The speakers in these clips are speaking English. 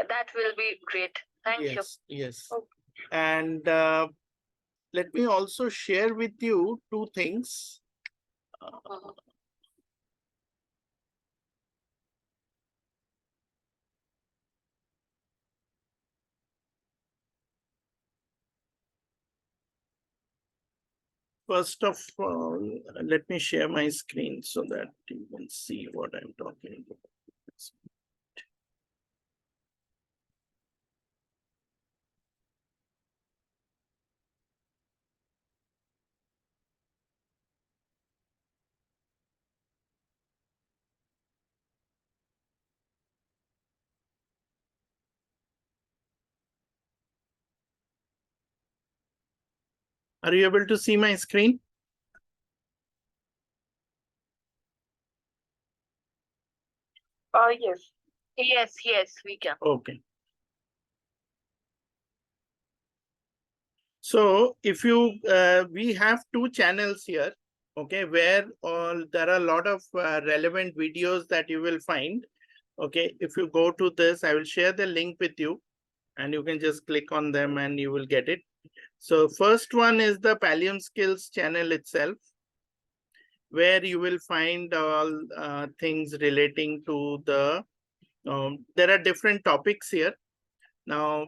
Yeah, that will be great. Thank you. Yes. Okay. And let me also share with you two things. First of all, let me share my screen so that you can see what I'm talking about. Are you able to see my screen? Yes. Yes, we can. Okay. So if you, we have two channels here, okay, where all there are a lot of relevant videos that you will find. Okay, if you go to this, I will share the link with you and you can just click on them and you will get it. So first one is the Palium Skills channel itself, where you will find all things relating to the, there are different topics here. Now,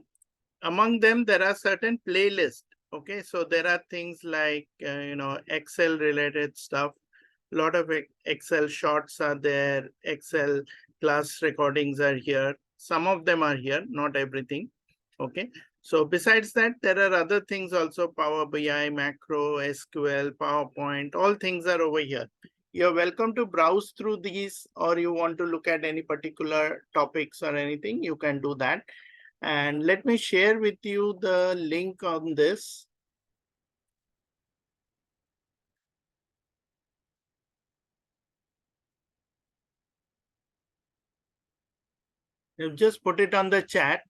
among them, there are certain playlists. Okay, so there are things like, Excel related stuff. A lot of Excel shorts are there. Excel class recordings are here. Some of them are here, not everything. Okay, so besides that, there are other things also, Power BI, Macro, SQL, PowerPoint, all things are over here. You're welcome to browse through these, or you want to look at any particular topics or anything, you can do that. And let me share with you the link on this. You've just put it on the chat.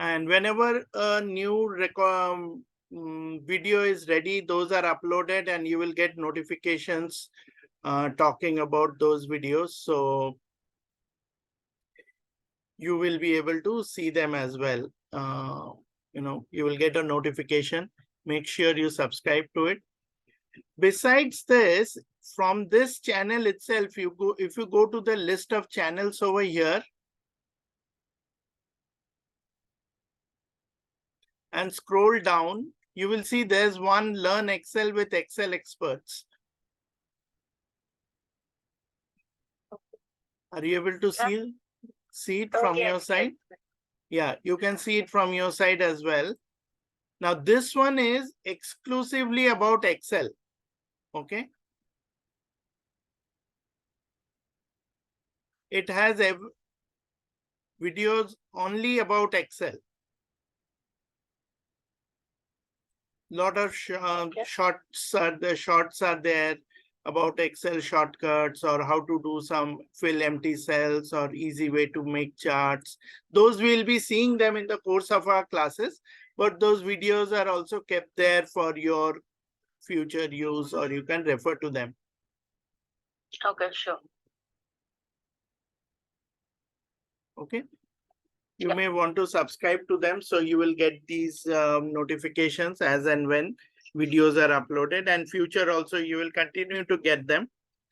And whenever a new video is ready, those are uploaded and you will get notifications talking about those videos. So you will be able to see them as well. You will get a notification. Make sure you subscribe to it. Besides this, from this channel itself, if you go to the list of channels over here and scroll down, you will see there's one Learn Excel with Excel Experts. Are you able to see it from your side? Yeah, you can see it from your side as well. Now, this one is exclusively about Excel. Okay. It has videos only about Excel. Lot of shorts are there about Excel shortcuts or how to do some fill empty cells or easy way to make charts. Those we'll be seeing them in the course of our classes, but those videos are also kept there for your future use, or you can refer to them. Okay, sure. Okay. You may want to subscribe to them so you will get these notifications as and when videos are uploaded, and future also you will continue to get them,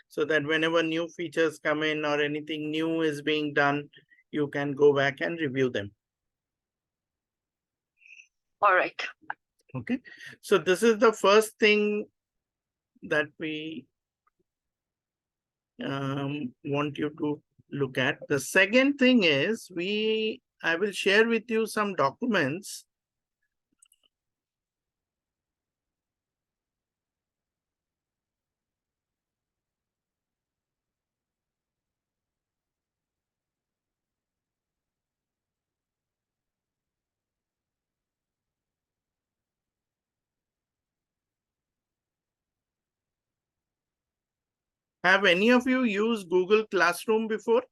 so that whenever new features come in or anything new is being done, you can go back and review them. All right. Okay. So this is the first thing that we want you to look at. The second thing is I will share with you some documents. Have any of you used Google Classroom before?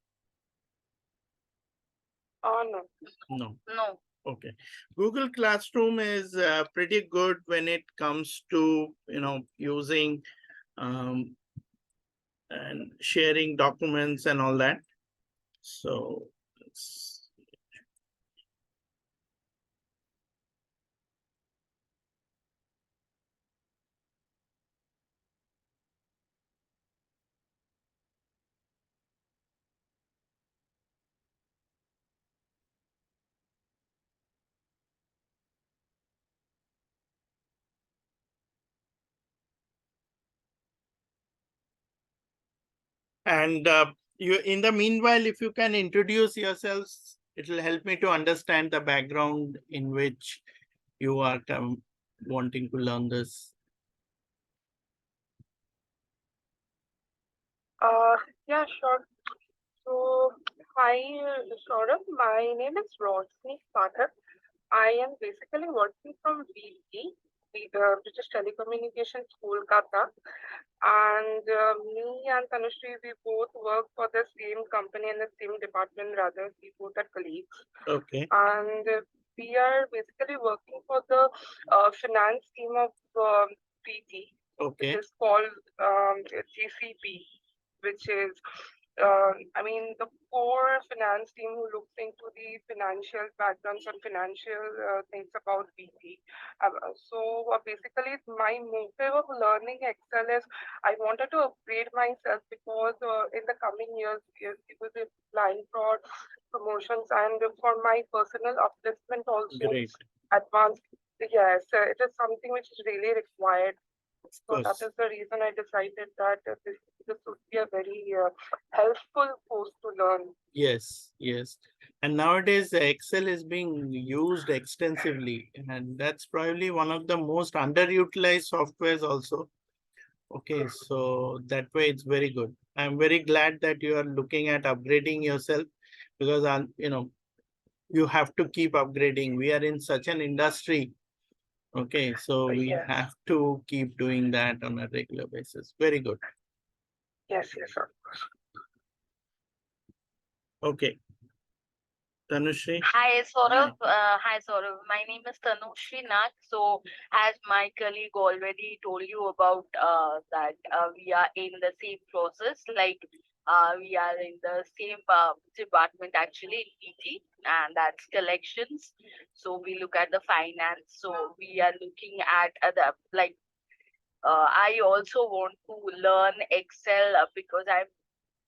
Oh, No. no. Okay. Google Classroom is pretty good when it comes to, using and sharing documents and all that. So let's and you, in the meanwhile, if you can introduce yourselves, it will help me to understand the background in which you are wanting to learn this. Yeah, sure. So, hi, Saurabh. My name is Rosni Pathak. I am basically working from BT, the British Telecommunications Kolkata, and me and Tanushree, we both work for the same company and the same department. Rather, we both are colleagues, Okay. and we are basically working for the finance team of BT, Okay. which is called GCP, which is I mean, the core finance team who looks into the financial backgrounds and financial things about BT. Basically, my motive of learning Excel is I wanted to upgrade myself because in the coming years, it will be applying for promotions and for my personal upliftment also. Great. Advanced, yes, it is something which is really required. Of So that course. is the reason I decided that this would be a very helpful course to learn. Yes, yes. And nowadays, Excel is being used extensively, and that's probably one of the most underutilized softwares also. Okay, so that way it's very good. I'm very glad that you are looking at upgrading yourself because you have to keep upgrading. We are in such an industry. Okay, so we Yes, have to keep doing that on a regular basis. Very good. yes, sir. Okay, Tanushree. Hi, Saurav. My name is Tanushri Nath. So, as my colleague already told you about that we are in the same process, like we are in the same department actually in PT, and that's collections. So, we look at the finance. So, we are looking at the like. I also want to learn Excel because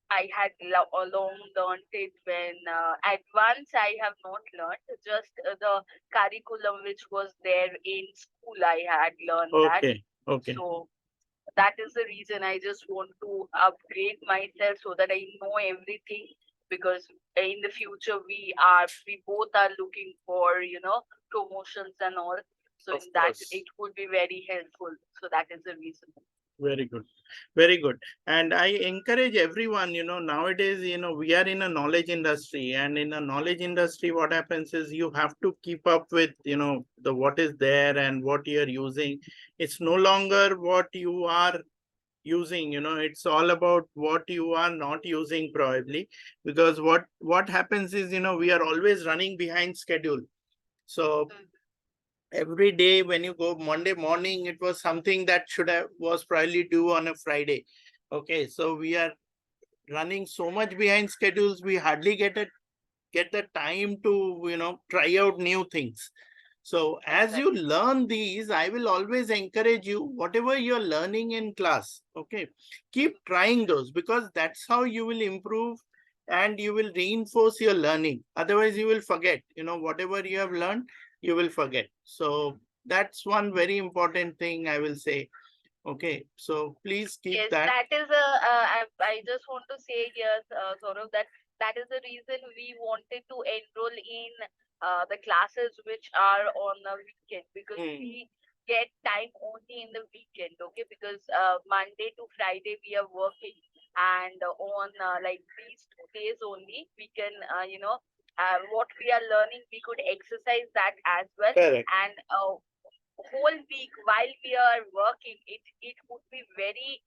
I had long learned it when advanced I have not learned, just the curriculum which was there in school I had learned that. Okay, okay. So that is the reason I just want to upgrade myself so that I know everything, because in the future we both are looking for promotions and all. So Of in that course. it would be very helpful. So that is the reason. Very good. Very good. And I encourage everyone, nowadays, we are in a knowledge industry, and in a knowledge industry, what happens is you have to keep up with, the what is there and what you're using. It's no longer what you are using, it's all about what you are not using probably, because what happens is, we are always running behind schedule. So every day when you go Monday morning, it was something that should have was probably due on a Friday. Okay, so we are running so much behind schedules, we hardly get the time to try out new things. So as you learn these, I will always encourage you, whatever you're learning in class, okay, keep trying those, because that's how you will improve and you will reinforce your learning. Otherwise, you will forget, whatever you have learned, you will forget. So that's one very important thing I will say. Okay, so please keep Yes, that. that is I just want to say here, sort of that is the reason we wanted to enroll in the classes which are on the weekend, because we get time only in the weekend, okay? Because Monday to Friday we are working, and on like these 2 days only we can, what we are learning, we could exercise that as well. Correct. And whole week while we are working, it would be very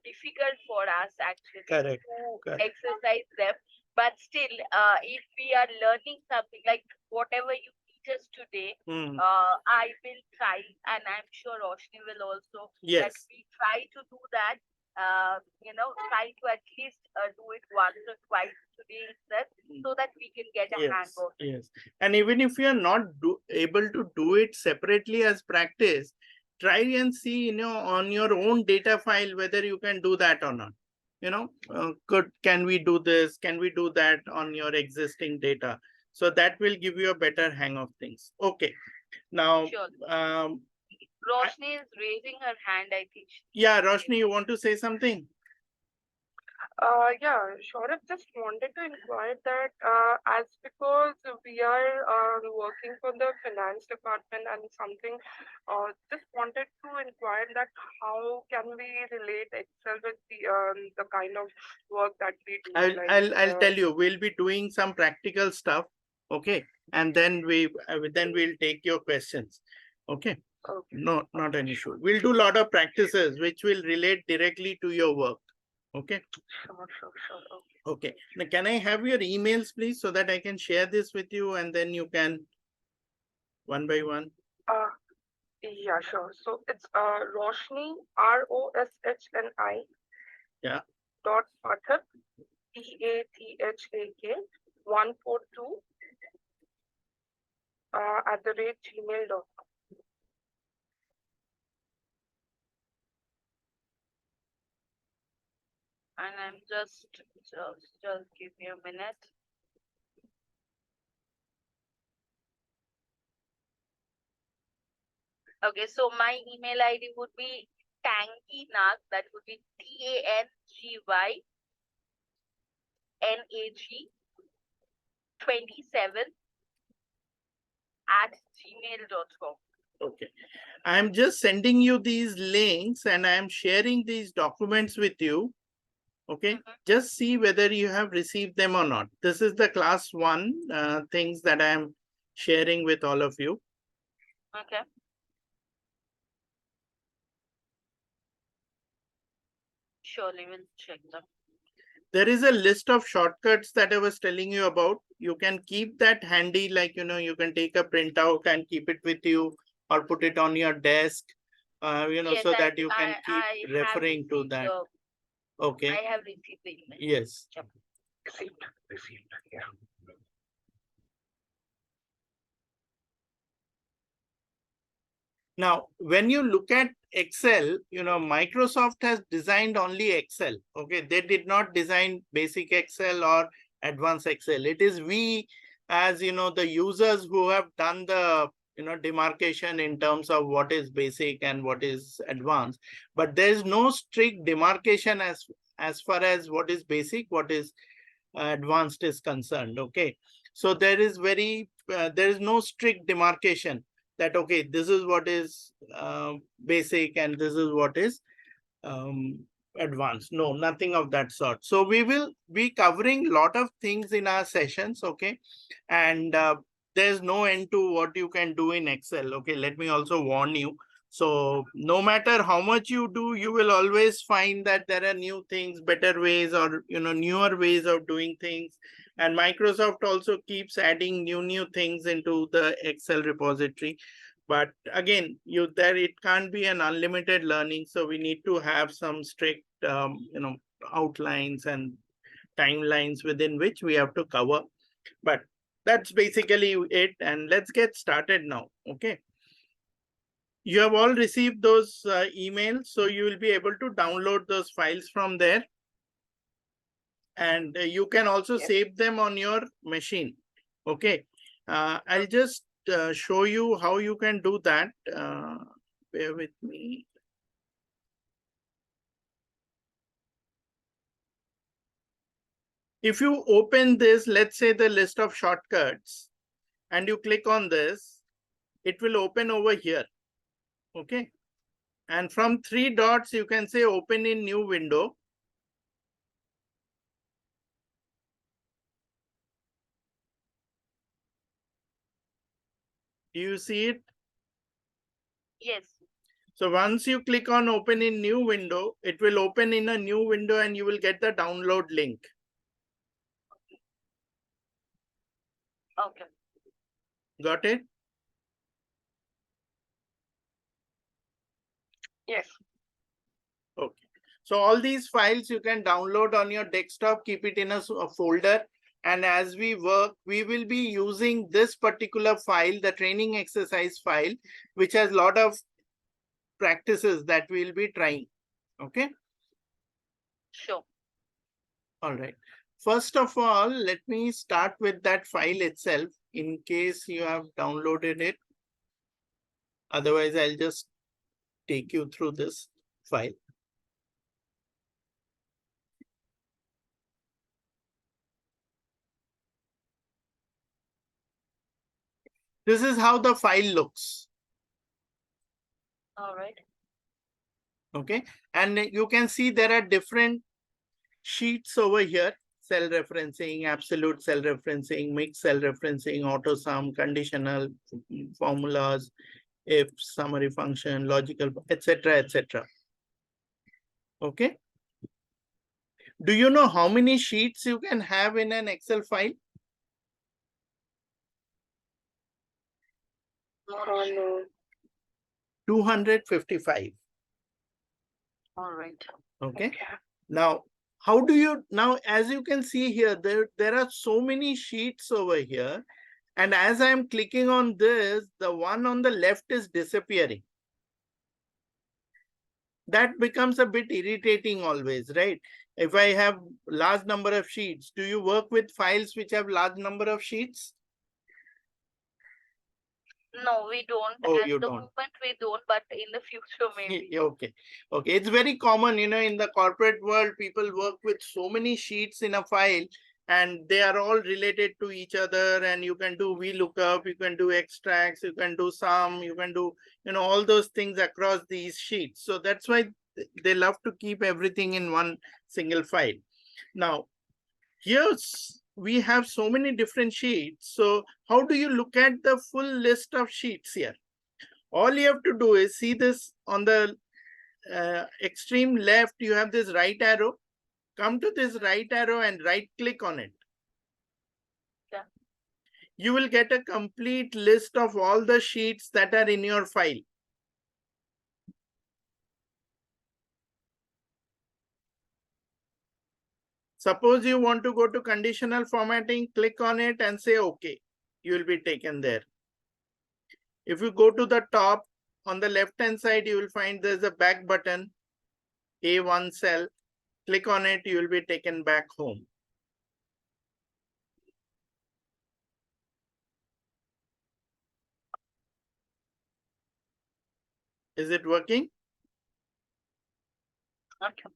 difficult for us actually Correct. to Correct. exercise them. But still, if we are learning something like whatever you teach us today, I will try, and I'm sure Roshni will also, that Yes. we try to do that try to at least do it once or twice today itself, so that we can get a hang Yes, of it. yes. And even if you are not able to do it separately as practice, try and see, on your own data file whether you can do that or not. Can we do this? Can we do that on your existing data? So that will give you a better hang of things. Okay. Now, Sure. um, Roshni is raising her hand, I think. yeah, Roshni, you want to say something? Yeah, Saurabh, just wanted to inquire that as because we are working for the finance department and something, just wanted to inquire that how can we relate Excel with the kind of work that we do, I'll tell you. We'll be doing some practical stuff, okay, and then we'll take your questions, okay. Okay, No, not an okay, issue. We'll do a lot of practices which will relate directly to your work. Okay. sure. Okay. Now, can I have your emails, please, so that I can share this with you and then you can one by one. Uh, yeah, sure. So it's Roshni, Roshni, Yeah. dot Pathak, Pathak 142 at the rate gmail.com. And I'm just give me a minute. Okay, so my email ID would be tangyNag, that would be TANGYNAG 27 at gmail.com. Okay. I'm just sending you these links and I'm sharing these documents with you. Okay. Just see whether you have received them or not. This is the class 1 things that I'm sharing with all of you. Okay. Surely we'll check them. There is a list of shortcuts that I was telling you about. You can keep that handy, like, you can take a printout and keep it with you or put it on your desk, Yes, so that you can keep I have referring to received that. Okay. I have received the email. Yes. Yep. Received, yeah. Now, when you look at Excel, Microsoft has designed only Excel. Okay, they did not design basic Excel or advanced Excel. It is we, as the users, who have done the demarcation in terms of what is basic and what is advanced. But there is no strict demarcation as far as what is basic, what is advanced is concerned. Okay, so there is no strict demarcation that, okay, this is what is basic and this is what is um, advanced. No, nothing of that sort. So we will be covering a lot of things in our sessions. Okay, and there's no end to what you can do in Excel. Okay, let me also warn you. So no matter how much you do, you will always find that there are new things, better ways, or newer ways of doing things. And Microsoft also keeps adding new things into the Excel repository. But again, it can't be an unlimited learning. So we need to have some strict outlines and timelines within which we have to cover. But that's basically it. And let's get started now. Okay. You have all received those emails, so you will be able to download those files from there. And you can also save them on your machine. Okay. I'll just show you how you can do that. Bear with me. If you open this, let's say the list of shortcuts, and you click on this, it will open over here. Okay. And from 3 dots, you can say open in new window. Do you see it? Yes. So once you click on open in new window, it will open in a new window and you will get the download link. Okay. Got it? Yes. Okay. So all these files you can download on your desktop, keep it in a folder. And as we work, we will be using this particular file, the training exercise file, which has a lot of practices that we'll be trying. Okay. Sure. All right. First of all, let me start with that file itself in case you have downloaded it. Otherwise, I'll just take you through this file. This is how the file looks. All right. Okay. And you can see there are different sheets over here. Cell referencing, absolute cell referencing, mixed cell referencing, auto sum, conditional formulas, if, summary function, logical, etc., etc. Okay. Do you know how many sheets you can have in an Excel file? No. 255. All right. Okay. Now, how do you, now as you can see here, there are so many sheets over here. And as I'm clicking on this, the one on the left is disappearing. That becomes a bit irritating always, right? If I have large number of sheets, do you work with files which have large number of sheets? No, we don't. Oh, At you the don't. moment, we don't, but in the future, maybe. Okay. Okay. It's very common, you know, in the corporate world, people work with so many sheets in a file and they are all related to each other. And you can do VLOOKUP, you can do extracts, you can do sum, you can do, you know, all those things across these sheets. So that's why they love to keep everything in one single file. Now, here's, we have so many different sheets. So how do you look at the full list of sheets here? All you have to do is see this on the extreme left, you have this right arrow. Come to this right arrow and right click on it. Yeah. You will get a complete list of all the sheets that are in your file. Suppose you want to go to conditional formatting, click on it and say OK. You will be taken there. If you go to the top, on the left hand side, you will find there's a back button, A1 cell. Click on it, you will be taken back home. Is it working? Okay.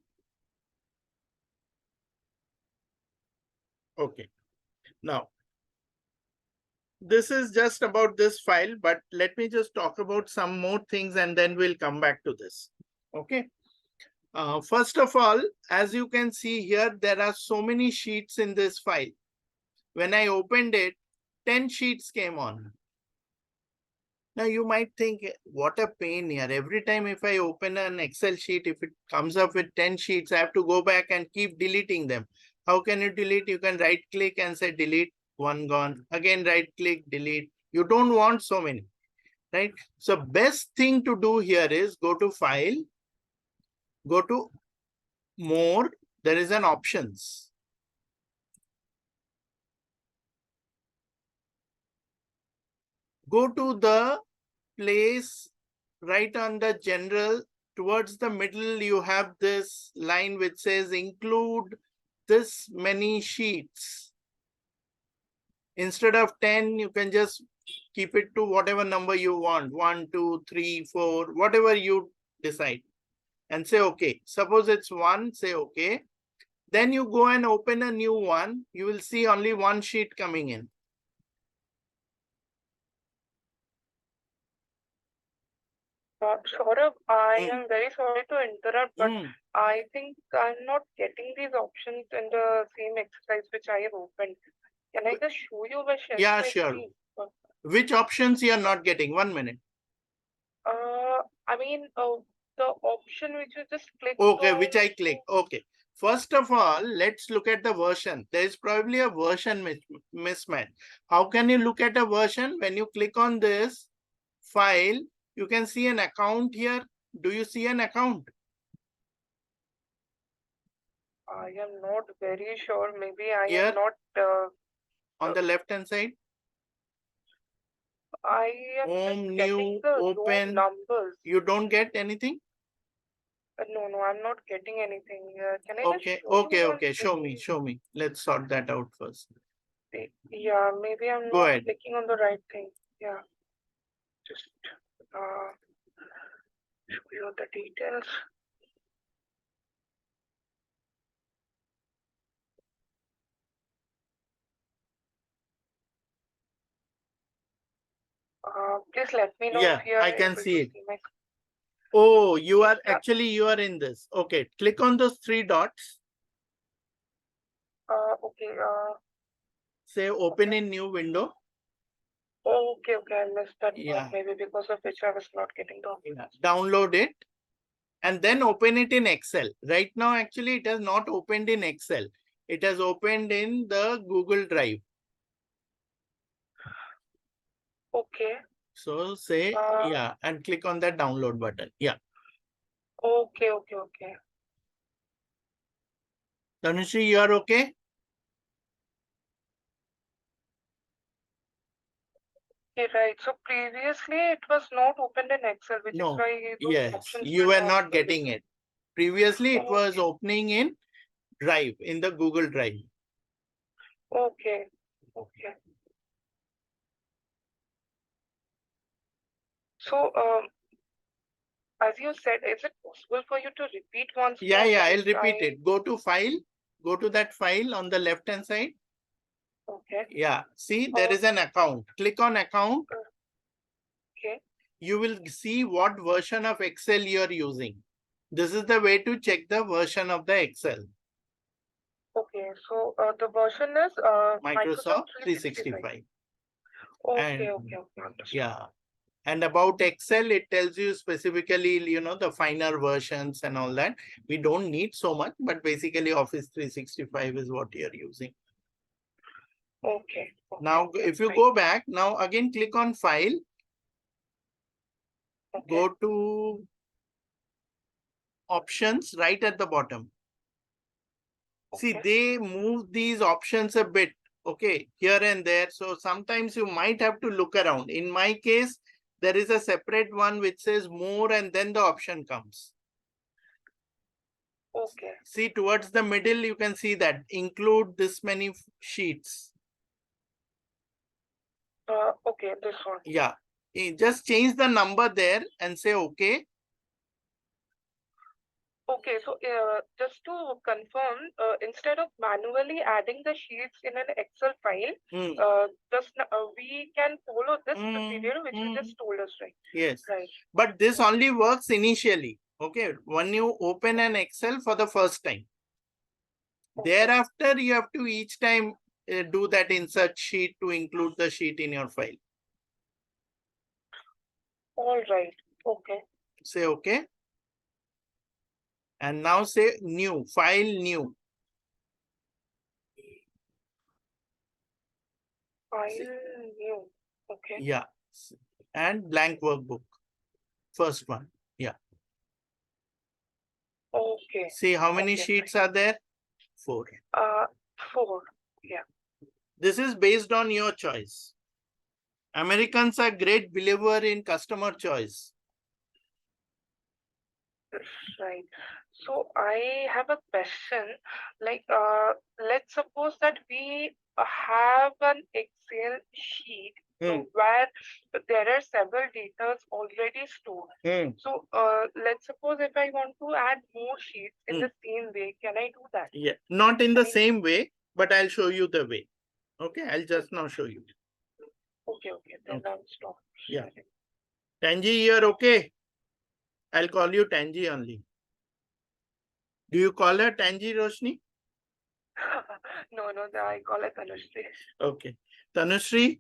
Okay. Now, this is just about this file, but let me just talk about some more things and then we'll come back to this. Okay. First of all, as you can see here, there are so many sheets in this file. When I opened it, 10 sheets came on. Now you might think, what a pain here. Every time if I open an Excel sheet, if it comes up with 10 sheets, I have to go back and keep deleting them. How can you delete? You can right click and say delete, one gone. Again, right click, delete. You don't want so many, right? So best thing to do here is go to file, go to more, there is an options. Go to the place right on the general, towards the middle, you have this line which says include this many sheets. Instead of 10, you can just keep it to whatever number you want, 1, 2, 3, 4, whatever you decide, and say okay. Suppose it's 1, say okay. Then you go and open a new one. You will see only one sheet coming in. Saurabh, I am very sorry to interrupt, but I think I'm not getting these options in the same exercise which I have opened. Can I just show you by sharing Yeah, my sure. screen? Which options you are not getting? 1 minute. I mean, the option which you just click Okay, on. which I click. Okay. First of all, let's look at the version. There is probably a version mismatch. How can you look at a version? When you click on this file, you can see an account here. Do you see an account? I am not very sure. Maybe I Here? am not. On the left hand side, I am just home, getting new, the row open. numbers. You don't get anything? No, no, I'm not getting anything. Can I just Okay, show you once? okay. Show Maybe, me. Let's sort that out first. yeah, maybe I'm Go not ahead. clicking on the right thing. Yeah, just uh, show you the details. Please let me know Yeah, if you are I can able see to it. see my. Oh, you are Yeah. actually, you are in this. Okay, click on those three dots. Okay. Say open Okay. in new window. Okay. Okay. I missed that part. Yeah. Maybe because of which I was not getting the. Yeah. Download it and then open it in Excel. Right now, actually, it has not opened in Excel. It has opened in the Google Drive. Okay. So say, yeah, and click on that download button. Yeah. Okay. Okay. Okay. Tanushree, you are okay? Okay, right. So previously it was not opened in Excel, which is No. why those Yes, options you were were not not getting visible. it. Previously, it was Okay. opening in Drive, in the Google Drive. Okay. Okay. So, as you said, is it possible for you to repeat once Yeah, more? I'll Like repeat it. Go to file, go to that file on the left hand side. Okay. Yeah, see, there is an account. Click on account. Okay. You will see what version of Excel you're using. This is the way to check the version of the Excel. Okay. So, the version is Microsoft Microsoft 365. 365. Okay. And Okay. Okay. Understood. yeah, and about Excel, it tells you specifically, the finer versions and all that. We don't need so much, but basically Office 365 is what you're using. Okay. Now, if you go back, now again click on File, go to Options right at the bottom. See, they move these options a bit, okay, here and there. So sometimes you might have to look around. In my case, there is a separate one which says more and then the option comes. Okay. See, towards the middle, you can see that include this many sheets. Okay, this one. Yeah, just change the number there and say okay. Okay, so just to confirm, instead of manually adding the sheets in an Excel file, we can follow this procedure which you just told us, right? Yes. Right. But this only works initially. Okay. When you open an Excel for the first time. Thereafter, you have to each time do that insert sheet to include the sheet in your file. All right. Okay. Say okay. And now say new, file new. File new. Okay. Yeah. And blank workbook. First one. Yeah. Okay. See how many sheets are there? 4. 4. Yeah. This is based on your choice. Americans are great believer in customer choice. Right. So I have a question. Like, let's suppose that we have an Excel sheet where there are several data already stored. So let's suppose if I want to add more sheets in the same way, can I do that? Yeah, not in the same way, but I'll show you the way. Okay, I'll just now show you. Okay, then I'll stop. Yeah. Tanji, you're okay? I'll call you Tanji only. Do you call her Tanji, Roshni? No, I call it Tanushree. Okay. Tanushree?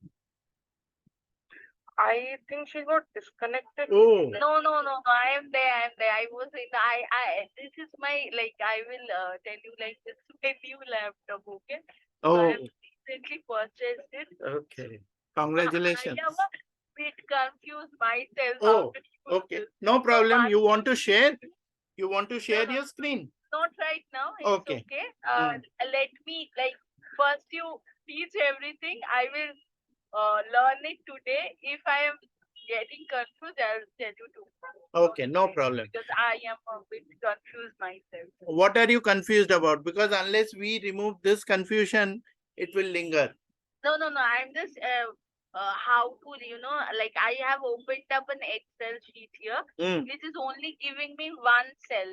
I think she got disconnected. Oh. No. I am there. I was in. This is my I will tell you this is my new laptop. Okay. Oh. So I have recently purchased it. Okay. Congratulations. I am a bit confused myself. Oh. Okay. No problem. You want to share? You want to share your screen? not right now. It's Okay. okay. Mm. Let me first you teach everything. I will learn it today. If I am getting confused, I'll tell you tomorrow. Okay, no problem. Because I am a bit confused myself. What are you confused about? Because unless we remove this confusion, it will linger. No, no, no. I'm just how to I have opened up an Excel sheet here, which is only giving me one cell,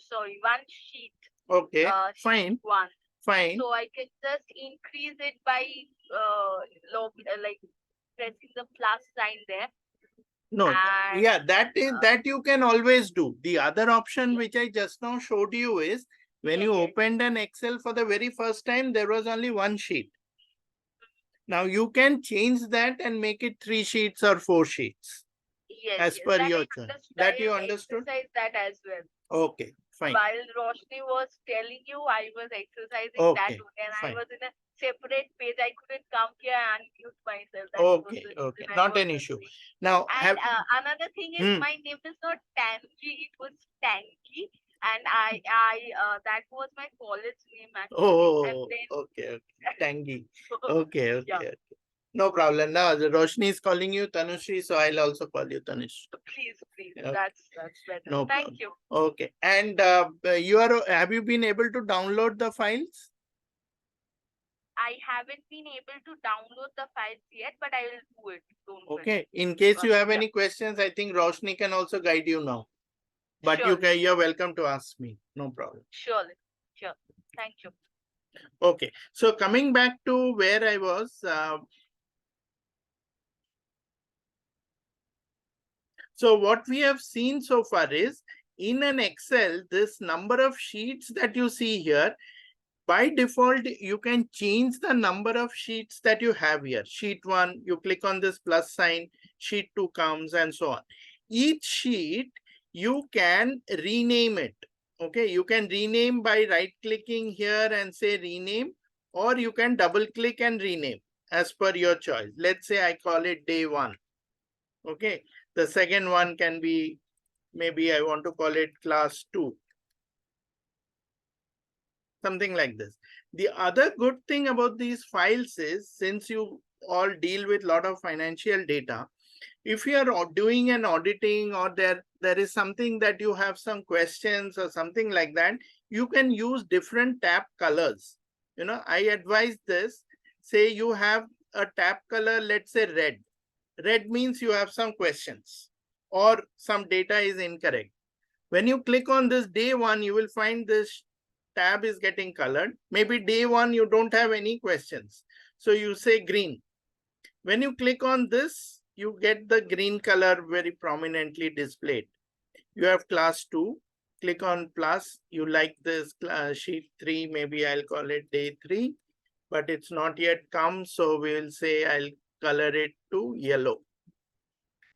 sorry, one sheet. Okay, Sheet fine, one. fine. So I can just increase it by pressing the plus sign there. No, And yeah, that you can always do. The other option yeah, which I just now showed you is when you yes, opened an Excel for the very first time, there was only one sheet. Now you can change that and make it 3 sheets or 4 sheets yes, as yes. per That your I choice. understood. That I you have understood? exercised that as well. Okay, fine. While Roshni was telling you, I was exercising that Okay, only, and I fine. was in a separate page. I couldn't come here and mute myself. That was Okay, the okay, reason I not was an issue. doing. Now And have another thing is, my name is not Tangi; it was Tanky, and that was my college name actually. And Oh, then okay, okay. Tangy. Okay, okay, yeah, okay. No problem. Now Roshni is calling you Tanushri, so I'll also call you Tanush. please, please, Okay, that's better. no Thank problem. you. Okay. And have you been able to download the files? I haven't been able to download the files yet, but I will do it. Don't worry. Okay. In case you have Yeah, any questions, I think Roshni can also guide you now. But surely, you're welcome to ask me. No problem. surely, sure. Thank you. Okay. So coming back to where I was, so what we have seen so far is in an Excel, this number of sheets that you see here, by default, you can change the number of sheets that you have here. Sheet 1, you click on this plus sign, sheet 2 comes and so on. Each sheet, you can rename it. Okay, you can rename by right clicking here and say rename, or you can double click and rename as per your choice. Let's say I call it day 1. Okay, the second one can be, maybe I want to call it class 2. Something like this. The other good thing about these files is, since you all deal with a lot of financial data, if you are doing an auditing or there is something that you have some questions or something like that, you can use different tab colors. I advise this. Say you have a tab color, let's say red. Red means you have some questions or some data is incorrect. When you click on this day 1, you will find this tab is getting colored. Maybe day 1, you don't have any questions. So you say green. When you click on this, you get the green color very prominently displayed. You have class 2. Click on plus. You like this sheet 3. Maybe I'll call it day 3. But it's not yet come. So we will say I'll color it to yellow.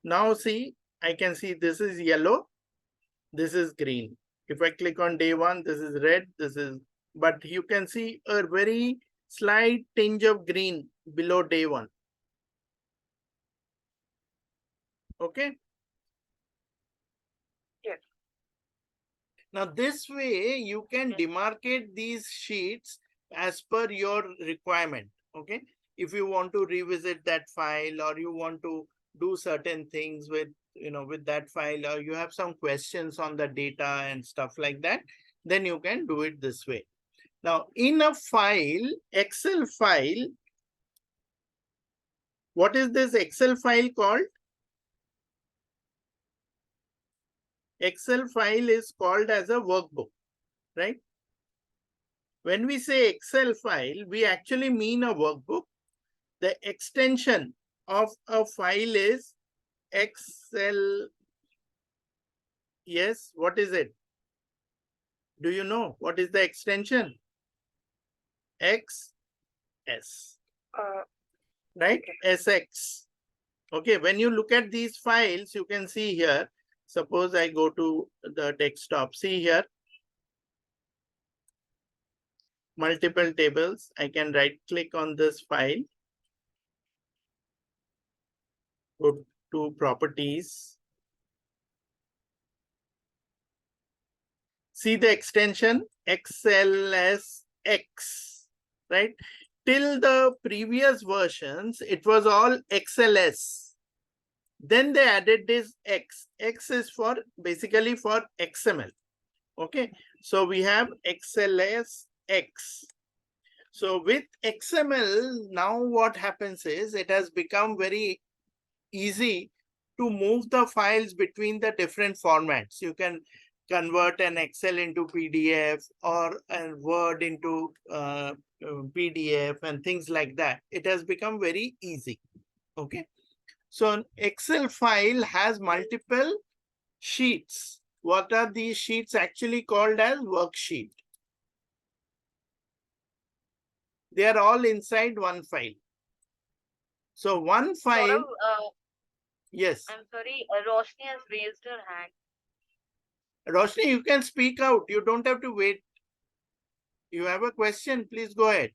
Now see, I can see this is yellow. This is green. If I click on day 1, this is red, but you can see a very slight tinge of green below day 1. Okay. Yes. Now this way you can demarcate these sheets as per your requirement. Okay. If you want to revisit that file or you want to do certain things with with that file, or you have some questions on the data and stuff like that, then you can do it this way. Now, in a file, Excel file, what is this Excel file called? Excel file is called as a workbook, right? When we say Excel file, we actually mean a workbook. The extension of a file is Excel. Yes, what is it? Do you know what is the extension? XS, Uh, right? okay. SX. Okay, when you look at these files, you can see here, suppose I go to the desktop, see here, multiple tables. I can right click on this file, go to properties, See the extension XLSX, right? Till the previous versions, it was all XLS. Then they added this X. X is for basically for XML. Okay, so we have XLSX. So with XML, now what happens is it has become very easy to move the files between the different formats. You can convert an Excel into PDF or a Word into PDF and things like that. It has become very easy. Okay. So an Excel file has multiple sheets. What are these sheets actually called as? Worksheet. They are all inside one file. So one file. Saurav, Yes. I'm sorry, Roshni has raised her hand. Roshni, you can speak out. You don't have to wait. You have a question, please go ahead.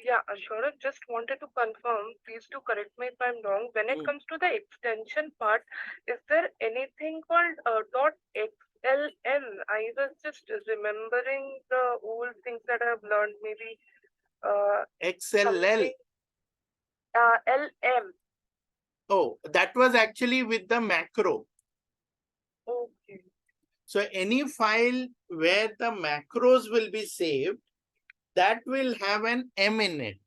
Yeah, Ashura, just wanted to confirm, please do correct me if I'm wrong. When it comes to the extension part, is there anything called .xlm? I was just remembering the old things that I've learned, maybe XLL. LM. Oh, that was actually with the macro. Okay. So any file where the macros will be saved, that will have an M in it.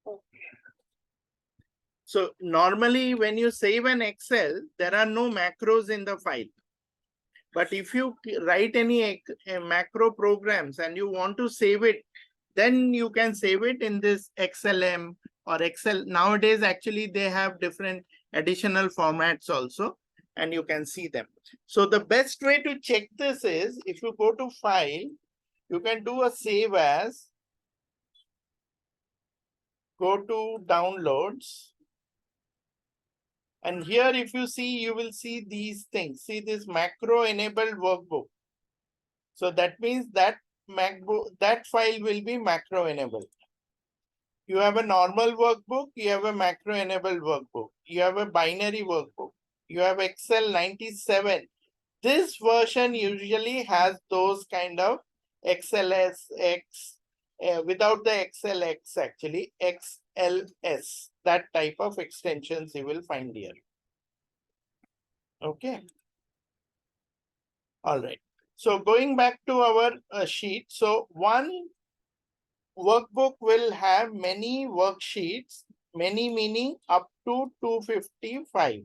Okay. So normally when you save an Excel, there are no macros in the file. But if you write any macro programs and you want to save it, then you can save it in this XLM or Excel. Nowadays, actually, they have different additional formats also, and you can see them. So the best way to check this is if you go to File, you can do a Save As, go to Downloads. And here, if you see, you will see these things. See this macro enabled workbook. So that means that that file will be macro enabled. You have a normal workbook, you have a macro enabled workbook, you have a binary workbook, you have Excel 97. This version usually has those kind of XLSX without the XLX actually, XLS, that type of extensions you will find here. Okay. All right. So going back to our sheet. So one workbook will have many worksheets, many meaning up to 255.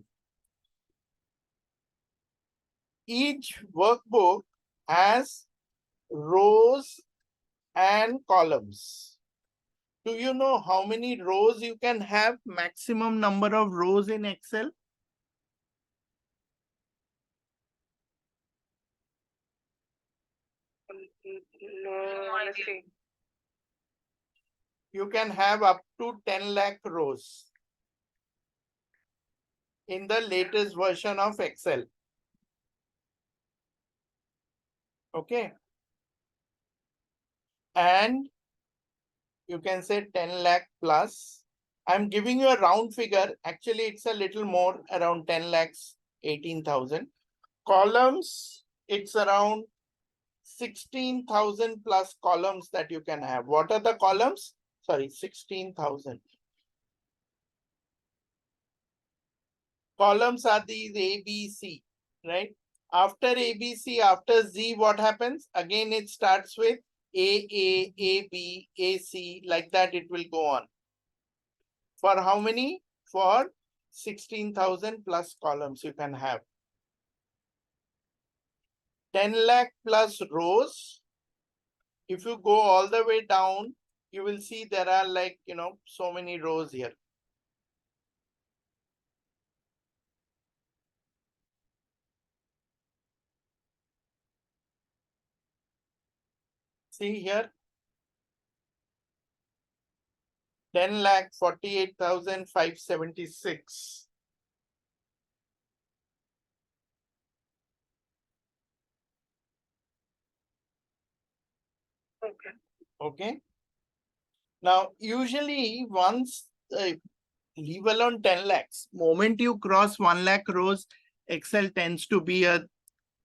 Each workbook has rows and columns. Do you know how many rows you can have? Maximum number of rows in Excel? No, honestly. You can have up to 10 lakh rows in the latest version of Excel. Okay. And you can say 10 lakh plus. I'm giving you a round figure. Actually, it's a little more, around 10 lakhs, 18,000. Columns, it's around 16,000 plus columns that you can have. What are the columns? Sorry, 16,000. Columns are these A, B, C, right? After A, B, C, after Z, what happens? Again, it starts with A, B, A, C, like that it will go on. For how many? For 16,000 plus columns you can have. 10 lakh plus rows. If you go all the way down, you will see there are like, so many rows here. See here. 10,48,576. Okay. Okay. Now, usually once leave alone 10 lakhs, moment you cross 1 lakh rows, Excel tends to be a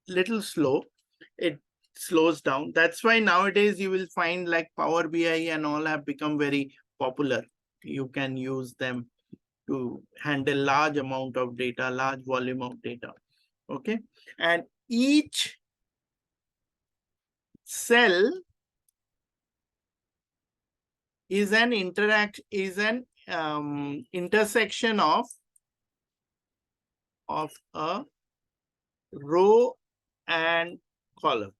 little slow. It slows down. That's why nowadays you will find like Power BI and all have become very popular. You can use them to handle large amount of data, large volume of data. Okay. And each cell is an intersection of a row and column.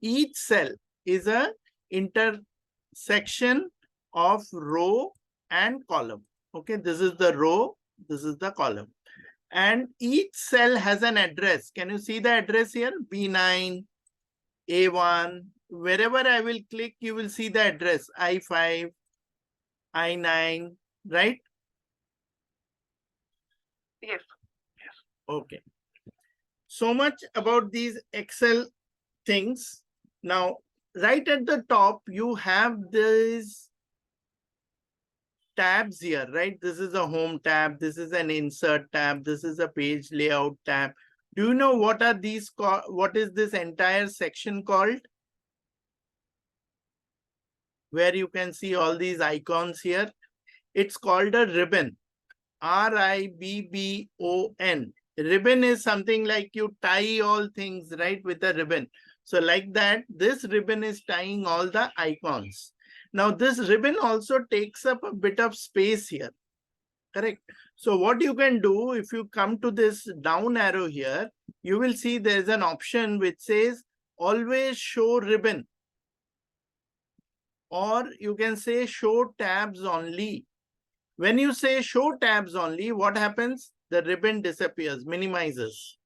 Each cell is a intersection of row and column. Okay, this is the row, this is the column. And each cell has an address. Can you see the address here? B9, A1. Wherever I will click, you will see the address I5, I9, right? Yes. Okay. So much about these Excel things. Now, right at the top, you have these tabs here, right? This is a home tab. This is an insert tab. This is a page layout tab. Do you know what are these called? What is this entire section called? Where you can see all these icons here. It's called a ribbon. RIBBON. Ribbon is something like you tie all things, right, with a ribbon. So like that, this ribbon is tying all the icons. Now this ribbon also takes up a bit of space here, correct? So what you can do, if you come to this down arrow here, you will see there's an option which says always show ribbon. Or you can say show tabs only. When you say show tabs only, what happens? The ribbon disappears, minimizes.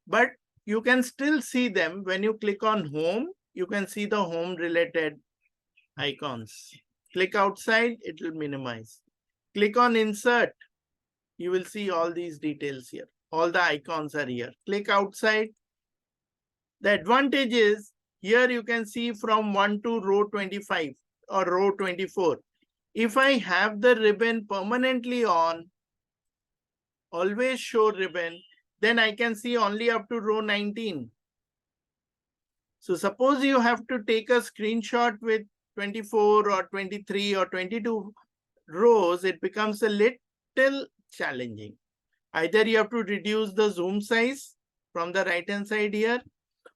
But you can still see them. When you click on home, you can see the home related icons. Click outside, it will minimize. Click on insert, you will see all these details here. All the icons are here. Click outside. The advantage is here you can see from 1 to row 25 or row 24. If I have the ribbon permanently on, always show ribbon, then I can see only up to row 19. So suppose you have to take a screenshot with 24 or 23 or 22 rows, it becomes a little challenging. Either you have to reduce the zoom size from the right hand side here,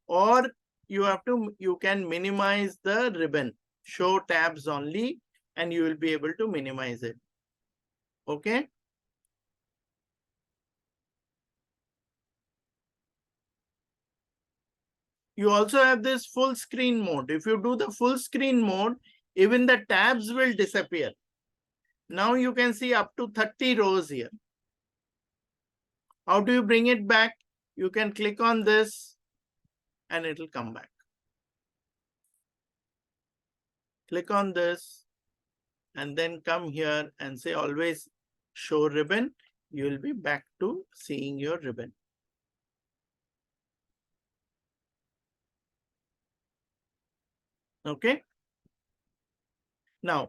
or you can minimize the ribbon, show tabs only, and you will be able to minimize it. Okay. You also have this full screen mode. If you do the full screen mode, even the tabs will disappear. Now you can see up to 30 rows here. How do you bring it back? You can click on this and it will come back. Click on this and then come here and say always show ribbon. You will be back to seeing your ribbon. Okay. Now,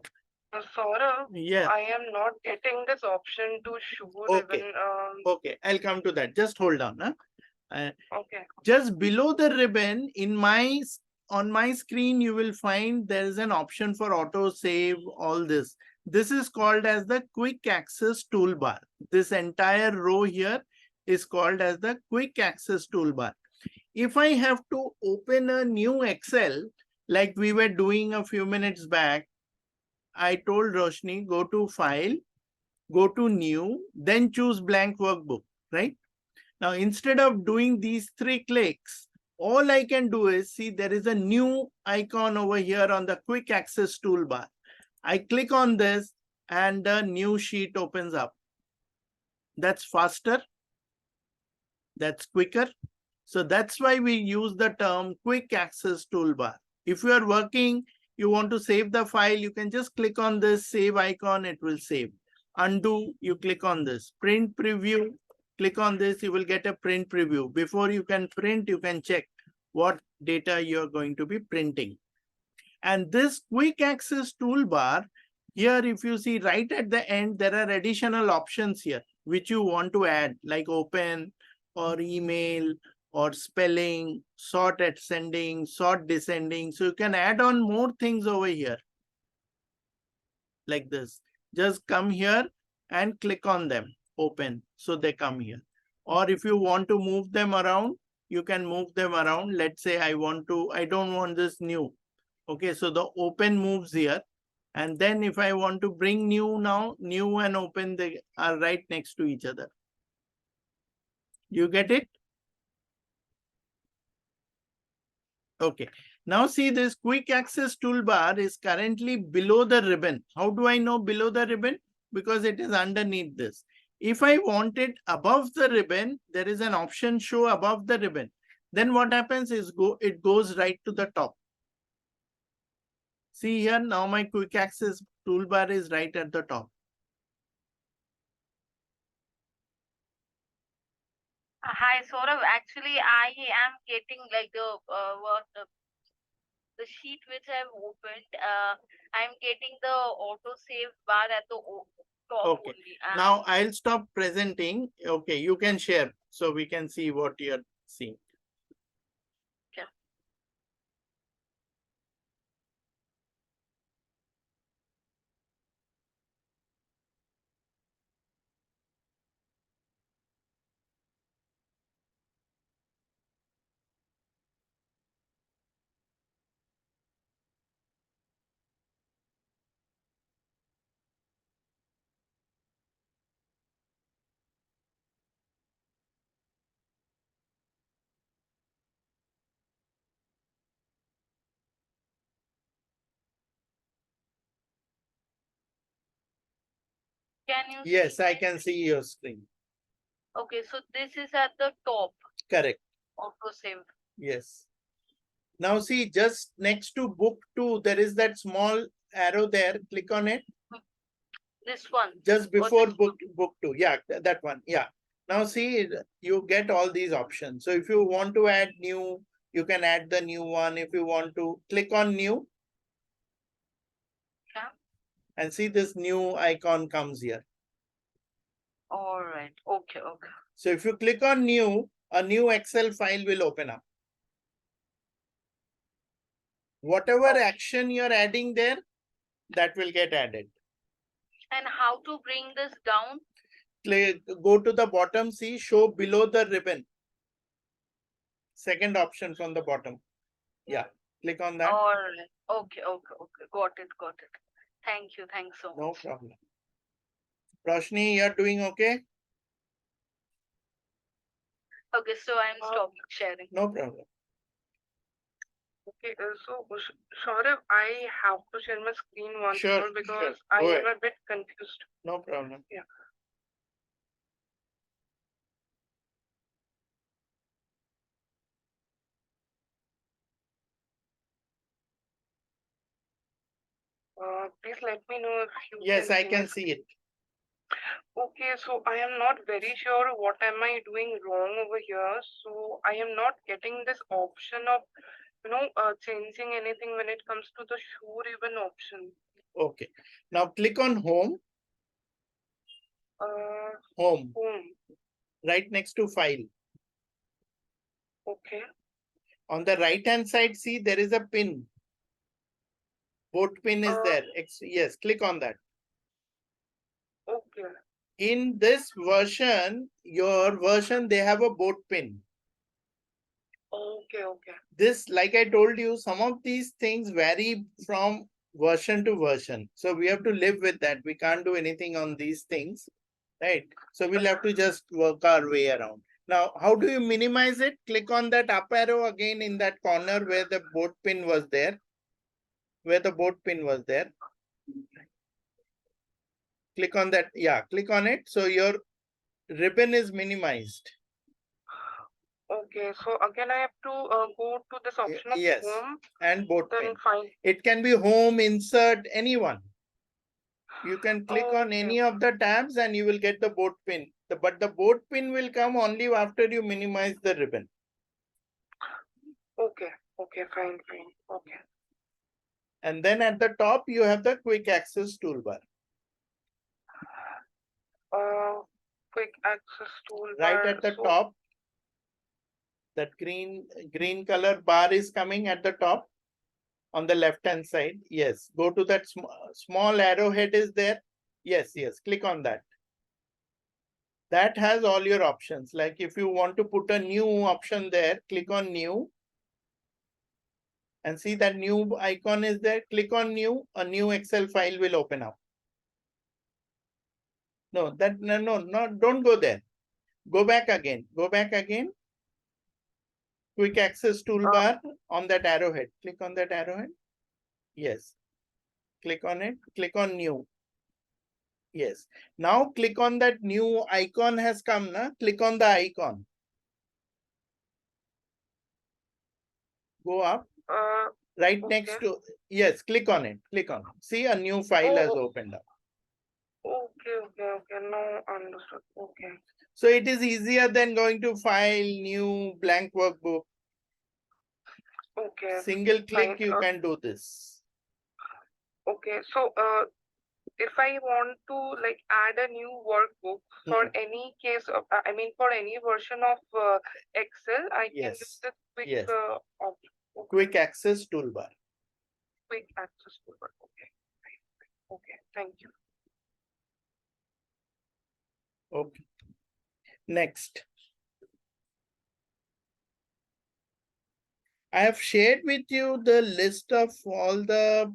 Saurabh, yeah. I am not getting this option to show Okay. ribbon. Okay, I'll come to that. Just hold on. Okay. Just below the ribbon on my screen, you will find there is an option for auto save, all this. This is called as the quick access toolbar. This entire row here is called as the quick access toolbar. If I have to open a new Excel, like we were doing a few minutes back, I told Roshni, go to file, go to new, then choose blank workbook, right? Now, instead of doing these 3 clicks, all I can do is see there is a new icon over here on the quick access toolbar. I click on this and the new sheet opens up. That's faster. That's quicker. So that's why we use the term quick access toolbar. If you are working, you want to save the file, you can just click on this save icon, it will save. Undo, you click on this. Print preview, click on this, you will get a print preview. Before you can print, you can check what data you're going to be printing. And this quick access toolbar, here if you see right at the end, there are additional options here which you want to add, like open or email or spelling, sort ascending, sort descending. So you can add on more things over here like this. Just come here and click on them, open, so they come here. Or if you want to move them around, you can move them around. Let's say I don't want this new. Okay, so the open moves here. And then if I want to bring new now, new and open, they are right next to each other. You get it? Okay. Now see, this quick access toolbar is currently below the ribbon. How do I know below the ribbon? Because it is underneath this. If I want it above the ribbon, there is an option show above the ribbon. Then what happens is it goes right to the top. See here, now my quick access toolbar is right at the top. Hi, Saurav. Actually, I am getting like the sheet which I've opened. I'm getting the auto save bar at the top Okay. only. Now I'll stop presenting. Okay, you can share so we can see what you're seeing. Can you Yes, see I it? can see your screen. Okay, so this is at the top. Correct. Auto save. Yes. Now see, just next to book 2, there is that small arrow there. Click on it. This one. Just before book 2. Yeah, that one. Yeah. Now see, you get all these options. So if you want to add new, you can add the new one. If you want to click on new. Yeah. And see this new icon comes here. All right. Okay. Okay. So if you click on new, a new Excel file will open up. Whatever action you're adding there, that will get added. And how to bring this down? Go to the bottom, see, show below the ribbon. Second option from the bottom. Yeah, click on that. All right. Okay. Okay. Okay. Got it. Got it. Thank you. Thanks so much. No problem. Roshni, you're doing okay? Okay, so I'm stopping sharing. No problem. Okay, so Saurav, I have to share my screen once Sure, more because sure. I Go am ahead. a bit confused. No problem. Yeah. Please let me know if you Yes, can I see can my see it. Okay, so I am not very sure what am I doing wrong over here. So I am not getting this option of, changing anything when it comes to the show ribbon option. Okay. Now click on home. Home. Home. Right next to file. Okay. On the right hand side, see there is a pin. Boat pin is there. Yes, click on that. Okay. In this version, your version, they have a boat pin. Okay, okay. This, like I told you, some of these things vary from version to version. So we have to live with that. We can't do anything on these things, right? So we'll have to just work our way around. Now, how do you minimize it? Click on that up arrow again in that corner where the boat pin was there. Where the boat pin was there. Click on that. Yeah, click on it. So your ribbon is minimized. Okay, so again I have to go to this option of yes, home and boat then pin. find. It can be home, insert, anyone. You can click on any of the tabs and you will get the boat pin. But the boat pin will come only after you minimize the ribbon. Okay, okay, fine, fine. Okay. And then at the top, you have the quick access toolbar. Quick access toolbar. Right at the top, That green color bar is coming at the top on the left hand side. Yes, go to that small arrowhead is there. Yes, click on that. That has all your options. Like if you want to put a new option there, click on new. And see that new icon is there. Click on new. A new Excel file will open up. No, don't go there. Go back again. Go back again. Quick access toolbar on that arrowhead. Click on that arrowhead. Yes. Click on it. Click on new. Yes. Now click on that new icon has come. Na? Click on the icon. Go up. Right next to. Yes. Click on it. Click on it. See, a new file has opened up. Okay. Now understood. Okay. So it is easier than going to file new blank workbook. Okay. Single click, Fine. you can do this. Okay. So if I want to like add a new workbook for any case of, I mean, for any version of Excel, I can use this quick option. Quick access toolbar. Quick access toolbar. Okay. Okay. Thank you. Okay. Next. I have shared with you the list of all the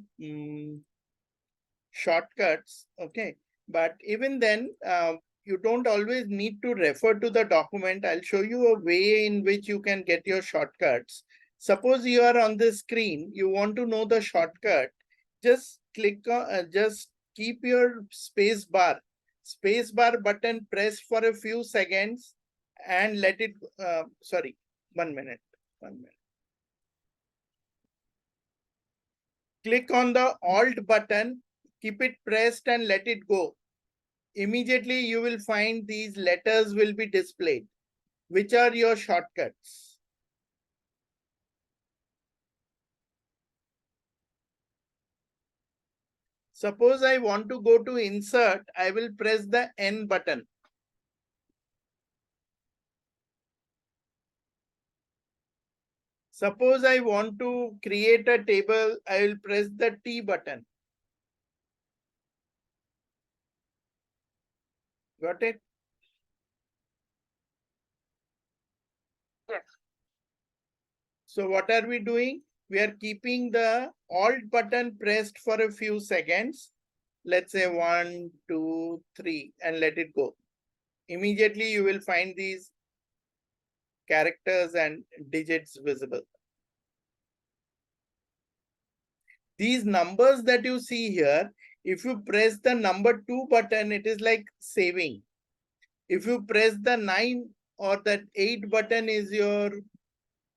shortcuts. Okay. But even then, you don't always need to refer to the document. I'll show you a way in which you can get your shortcuts. Suppose you are on the screen, you want to know the shortcut. Just click on, just keep your space bar button pressed for a few seconds and let it, sorry, 1 minute. Click on the Alt button, keep it pressed and let it go. Immediately you will find these letters will be displayed. Which are your shortcuts? Suppose I want to go to insert, I will press the N button. Suppose I want to create a table, I will press the T button. Got it? Yes. So what are we doing? We are keeping the Alt button pressed for a few seconds. Let's say 1, 2, 3, and let it go. Immediately you will find these characters and digits visible. These numbers that you see here, if you press the number 2 button, it is like saving. If you press the 9 or that 8 button is your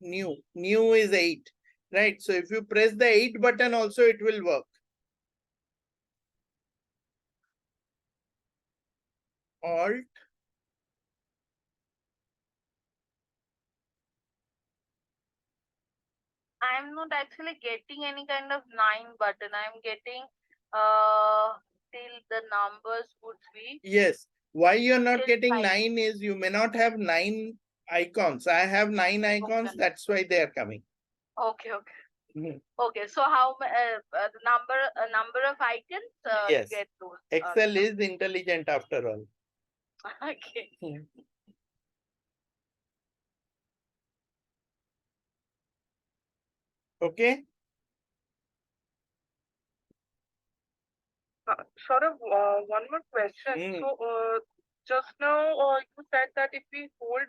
new. New is 8, right? So if you press the 8 button also, it will work. Alt. I'm not actually getting any kind of 9 button. I'm getting till the numbers would be. Yes. Why you're not till getting 5. 9 is you may not have 9 icons. I have 9 icons. Okay. That's why they are coming. Okay. Okay. So how the number of icons Yes. to get those? Excel is intelligent after all. Okay. Okay. Saurav, one more question. So, just now you said that if we hold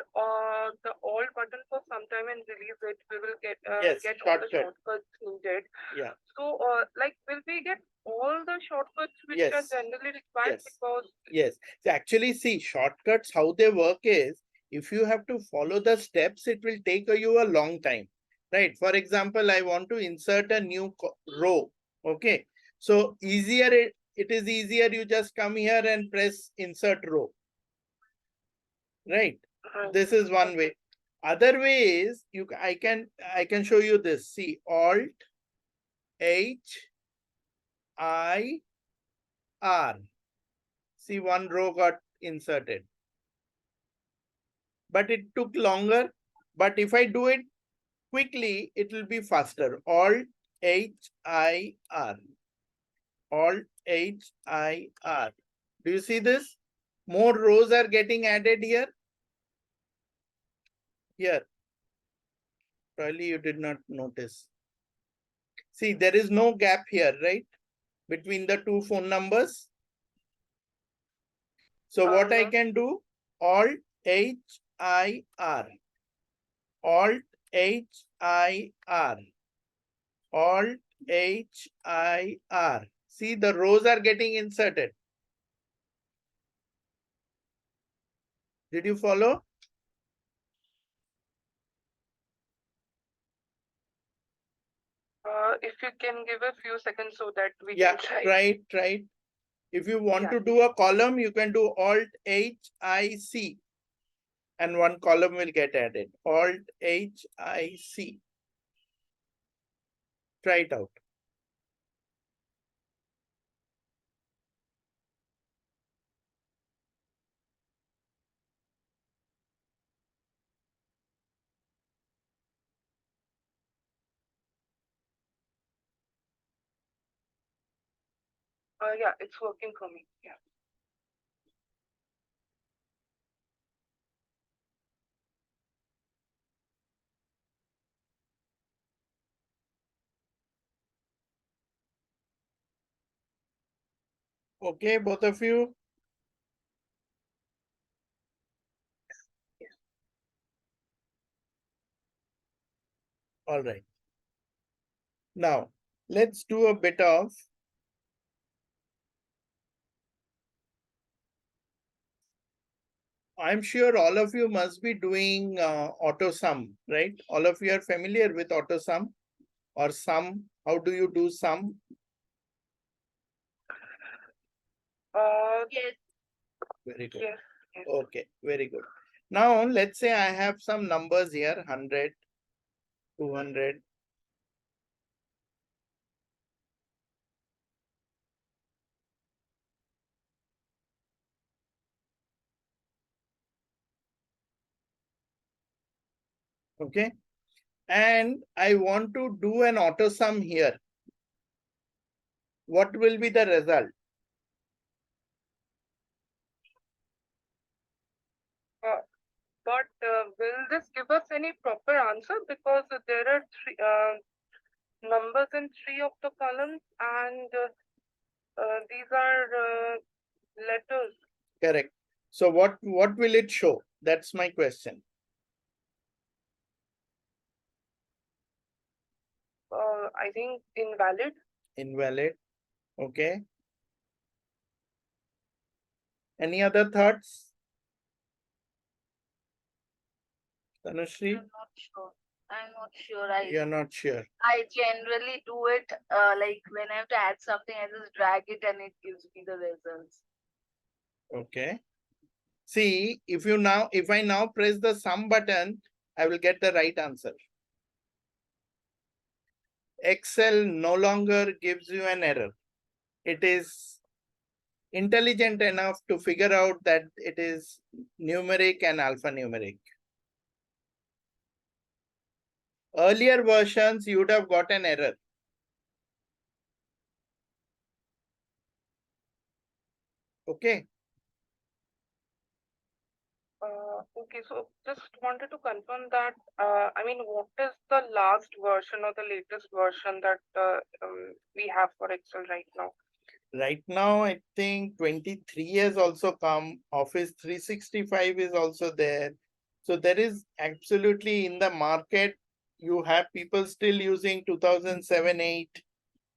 the Alt button for some time and release it, we will get get all the shortcuts needed. Yeah. So, like, will we get all the shortcuts which are generally required? Because So actually, see, shortcuts, how they work is, if you have to follow the steps, it will take you a long time, right? For example, I want to insert a new row. Okay. So it is easier. You just come here and press insert row. Right. This is one way. Other way is I can show you this. See, Alt H I R. See, one row got inserted. But it took longer But if I do it quickly, it will be faster. Alt H-I-R. Alt H-I-R. Do you see this? More rows are getting added here. Here. Probably you did not notice. See, there is no gap here, right? Between the two phone numbers. So what I No. can do? Alt H-I-R. Alt H-I-R. Alt H-I-R. See, the rows are getting inserted. Did you follow? If you can give a few seconds so that we Yeah, can try. right. If you want Yeah. to do a column, you can do Alt H-I-C. And one column will get added. Alt H-I-C. Try it out. Yeah, it's working for me. Yeah. Okay, both of you. All right. Now, let's do a bit of I'm sure all of you must be doing auto sum, right? All of you are familiar with auto sum or sum. How do you do sum? Yes. Very good. Yes. Yes. Okay, very good. Now, let's say I have some numbers here, 100, 200. Okay. And I want to do an auto sum here. What will be the result? But will this give us any proper answer? Because there are three numbers in three of the columns, and these are letters. Correct. So what will it show? That's my question. I think invalid. Invalid. Okay. Any other thoughts? Tanushree? I'm not sure. You're not sure. I generally do it like when I have to add something, I just drag it and it gives me the results. Okay. See, if I now press the sum button, I will get the right answer. Excel no longer gives you an error. It is intelligent enough to figure out that it is numeric and alphanumeric. Earlier versions, you would have got an error. Okay. Okay, so just wanted to confirm that, I mean, what is the last version or the latest version that we have for Excel right now? Right now, I think 23 has also come. Office 365 is also there. So there is absolutely in the market, you have people still using 2007-8.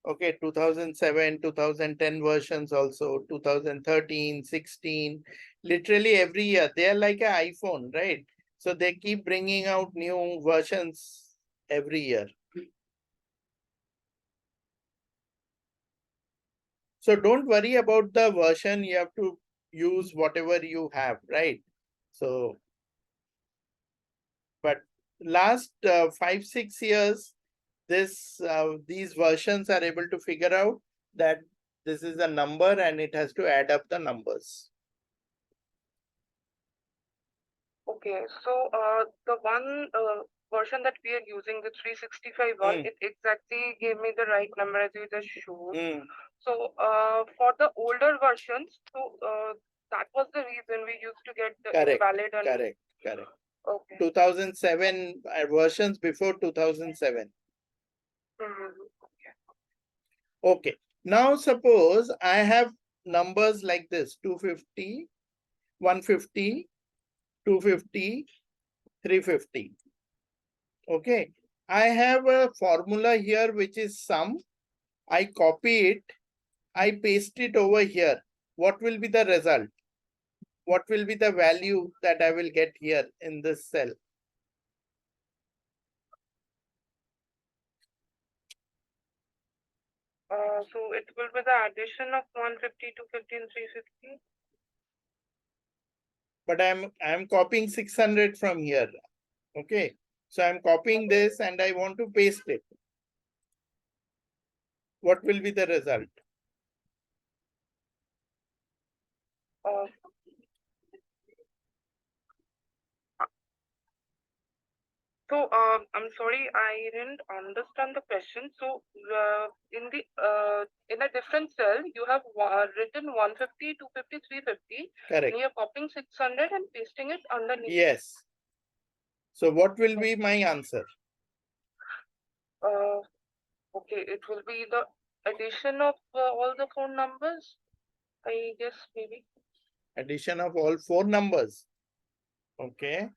Okay, 2007, 2010 versions also, 2013, 16. Literally every year, they are like an iPhone, right? So they keep bringing out new versions every year. So don't worry about the version. You have to use whatever you have, right? So, but last 5-6 years, these versions are able to figure out that this is a number and it has to add up the numbers. Okay, so the one version that we are using, the 365 one, it exactly gave me the right number as you just showed. So for the older versions, so that was the reason we used to get the invalid and Correct. okay. 2007 versions before 2007. Okay. Okay. Now suppose I have numbers like this: 250, 150, 250, 350. Okay. I have a formula here which is sum. I copy it. I paste it over here. What will be the result? What will be the value that I will get here in this cell? So it will be the addition of 150, 250, and 350. But I'm copying 600 from here. Okay. So I'm copying this and I want to paste it. What will be the result? So I'm sorry, I didn't understand the question. So in a different cell, you have written 150, 250, 350. Correct. And you're copying 600 and pasting it underneath. Yes. So what will be my answer? Okay, it will be the addition of all the phone numbers, I guess, maybe. Addition of all 4 numbers. Okay.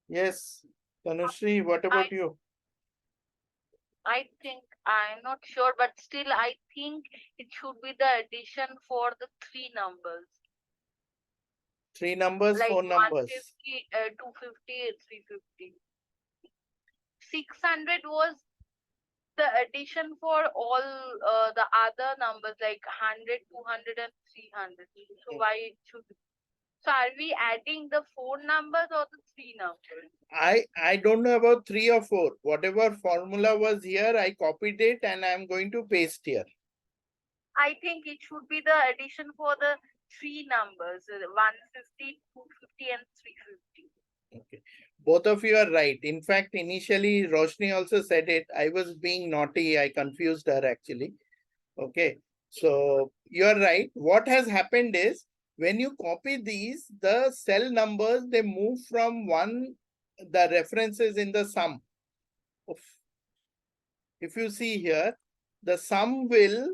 Yes. Tanushri, what about you? I think I'm not sure, but still I think it should be the addition for the three numbers. 3 numbers, Like 4 numbers. 150, 250, 350. 600 was the addition for all the other numbers like 100, 200 and 300. So why it should be? So are we adding the 4 numbers or the 3 numbers? I don't know about 3 or 4. Whatever formula was here, I copied it and I'm going to paste here. I think it should be the addition for the 3 numbers, 150, 250 and 350. Okay. Both of you are right. In fact, initially Roshni also said it. I was being naughty. I confused her actually. Okay. So you're right. What has happened is when you copy these, the cell numbers, they move from the references in the sum. If you see here, the sum will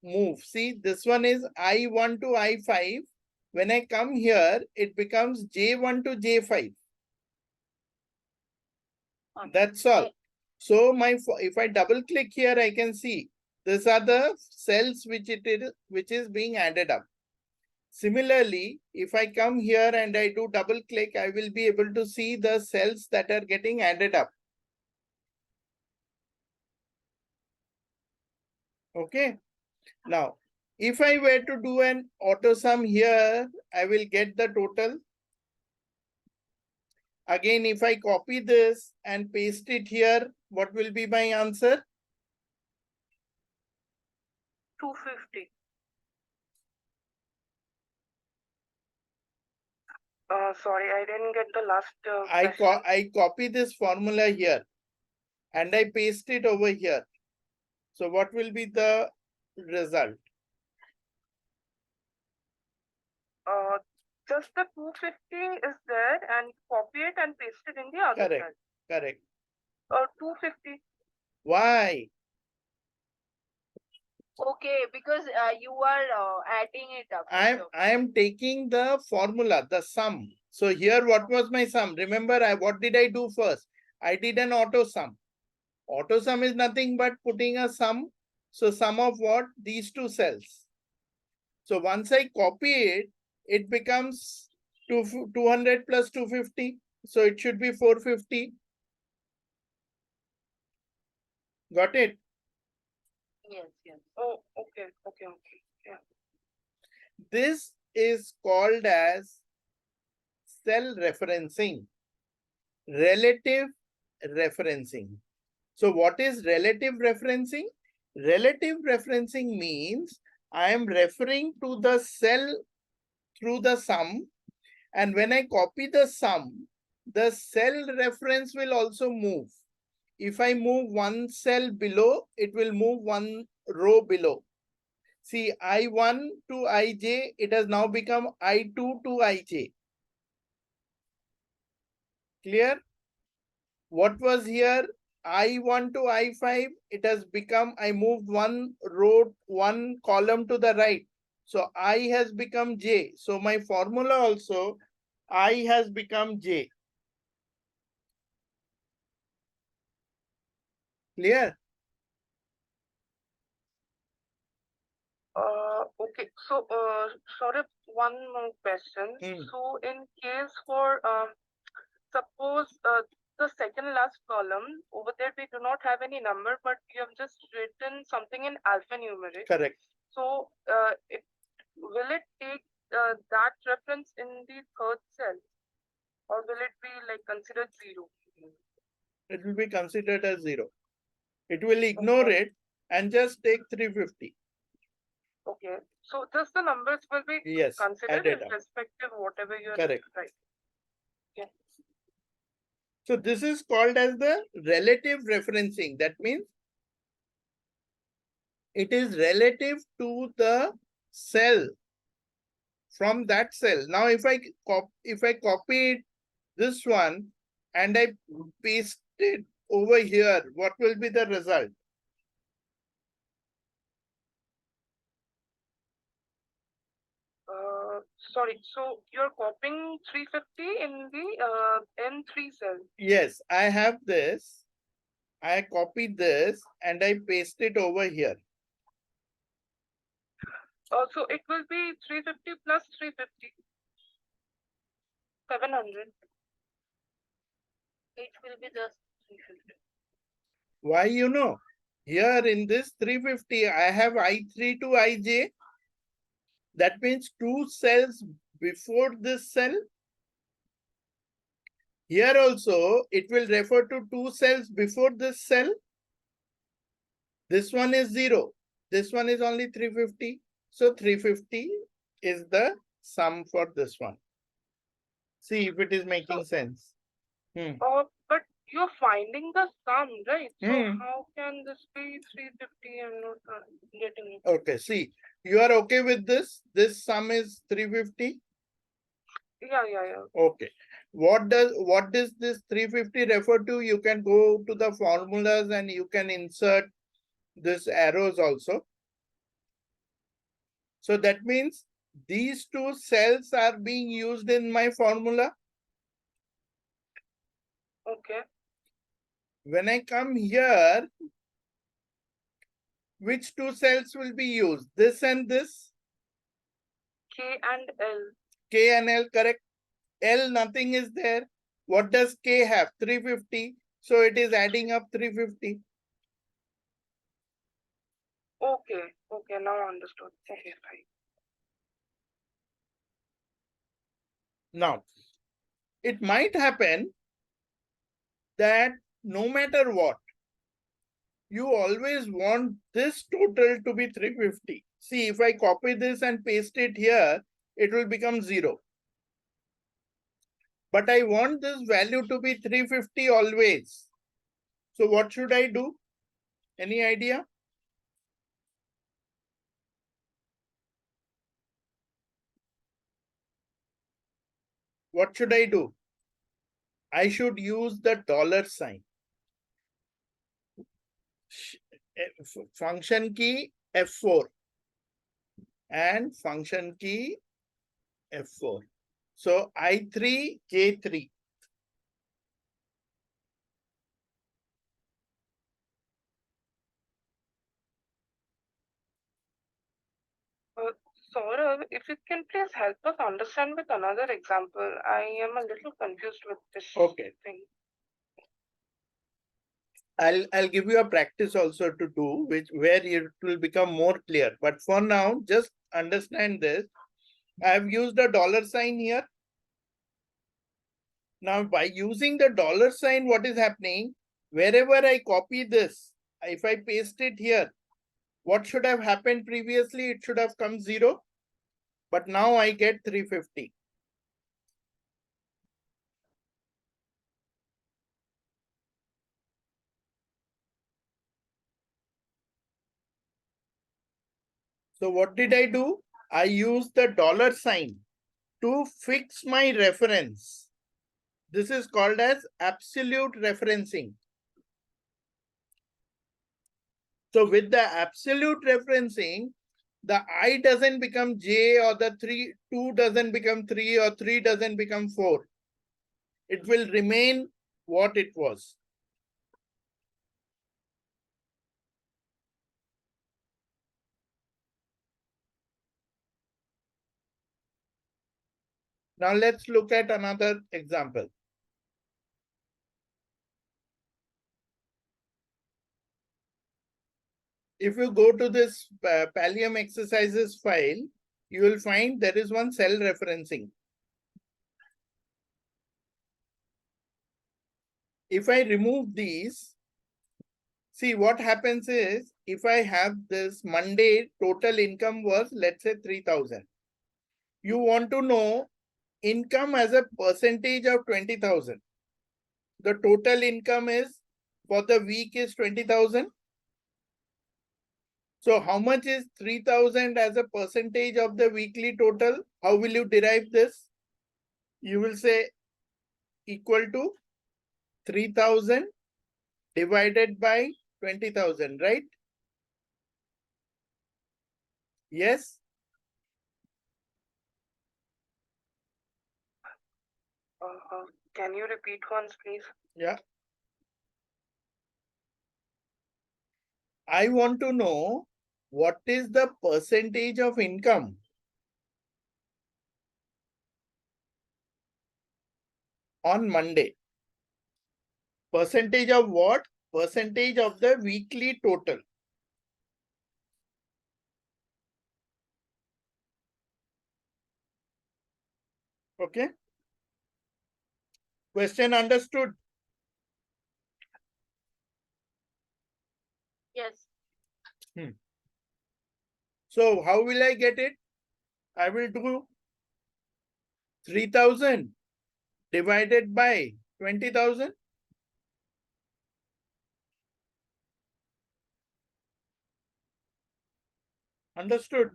move. See, this one is I1 to I5. When I come here, it becomes J1 to J5. That's all. So if I double click here, I can see these are the cells which is being added up. Similarly, if I come here and I do double click, I will be able to see the cells that are getting added up. Okay. Now, if I were to do an auto sum here, I will get the total. Again, if I copy this and paste it here, what will be my answer? 250. Sorry, I didn't get the last question. I copy this formula here and I paste it over here. So what will be the result? Just the 250 is there and copy it and paste it in the other Correct. cell. Correct. 250. Why? Okay, because you are adding it up. I am taking the formula, the sum. So here, what was my sum? Remember, what did I do first? I did an auto sum. Auto sum is nothing but putting a sum. So sum of what? These two cells. So once I copy it, it becomes 200 plus 250. So it should be 450. Got it? Yes, yes. Oh, okay. Yeah. This is called as cell referencing, relative referencing. So what is relative referencing? Relative referencing means I am referring to the cell through the sum And when I copy the sum, the cell reference will also move. If I move one cell below, it will move one row below. See, I1 to ij, it has now become I2 to ij. Clear? What was here? I1 to I5, it has become, I moved one row, one column to the right. So I has become J. So my formula also, I has become J. Clear? Okay. So, Saurabh, one more question. So, in case for suppose the second last column over there we do not have any number, but you have just written something in alphanumeric. Correct. So, will it take that reference in the third cell, or will it be like considered zero? It will be considered as 0. It will ignore it and just take 350. Okay. So just the numbers will be considered irrespective whatever you are Correct. Right. Yeah. So this is called as the relative referencing. That means it is relative to the cell from that cell. Now, if I copy this one and I paste it over here, what will be the result? Sorry. So you're copying 350 in the N3 cell. Yes, I have this. I copy this and I paste it over here. So it will be 350 plus 350. 700. It will be just 350. Why, you know? Here in this 350, I have I3 to Ij. That means 2 cells before this cell. Here also, it will refer to 2 cells before this cell. This one is 0. This one is only 350. So 350 is the sum for this one. See if it is making sense. But you're finding the sum, right? So how can this be 350 and not getting it? Okay, see, you are okay with this? This sum is 350? Yeah. Okay. What does this 350 refer to? You can go to the formulas and you can insert this arrows also. So that means these two cells are being used in my formula. Okay. When I come here, which two cells will be used? This and this? K and L. K and L, correct. L, nothing is there. What does K have? 350. So it is adding up 350. Okay, now understood. Okay, fine. Now, it might happen that no matter what, you always want this total to be 350. See, if I copy this and paste it here, it will become 0. But I want this value to be 350 always. So what should I do? Any idea? What should I do? I should use the $sign. Function key F4 and function key F4. So I3, J3. Saurav, if you can please help us understand with another example. I am a little confused with this thing. I'll give you a practice also to do, where it will become more clear. But for now, just understand this. I have used a $sign here. Now, by using the $sign, what is happening? Wherever I copy this, if I paste it here, what should have happened previously? It should have come 0. But now I get 350. So what did I do? I used the dollar sign to fix my reference. This is called as absolute referencing. So with the absolute referencing, the I doesn't become J, or the 2 doesn't become 3, or 3 doesn't become 4. It will remain what it was. Now let's look at another example. If you go to this palium exercises file, you will find there is one cell referencing. If I remove these, see what happens is, if I have this Monday total income was, let's say 3,000. You want to know income as a percentage of 20,000. The total income is for the week is 20,000. So how much is 3,000 as a percentage of the weekly total? How will you derive this? You will say equal to 3,000 divided by 20,000, right? Yes? Can you repeat once, please? Yeah. I want to know what is the percentage of income on Monday. Percentage of what? Percentage of the weekly total. Okay. Question understood? Yes. So how will I get it? I will do 3,000 divided by 20,000. Understood?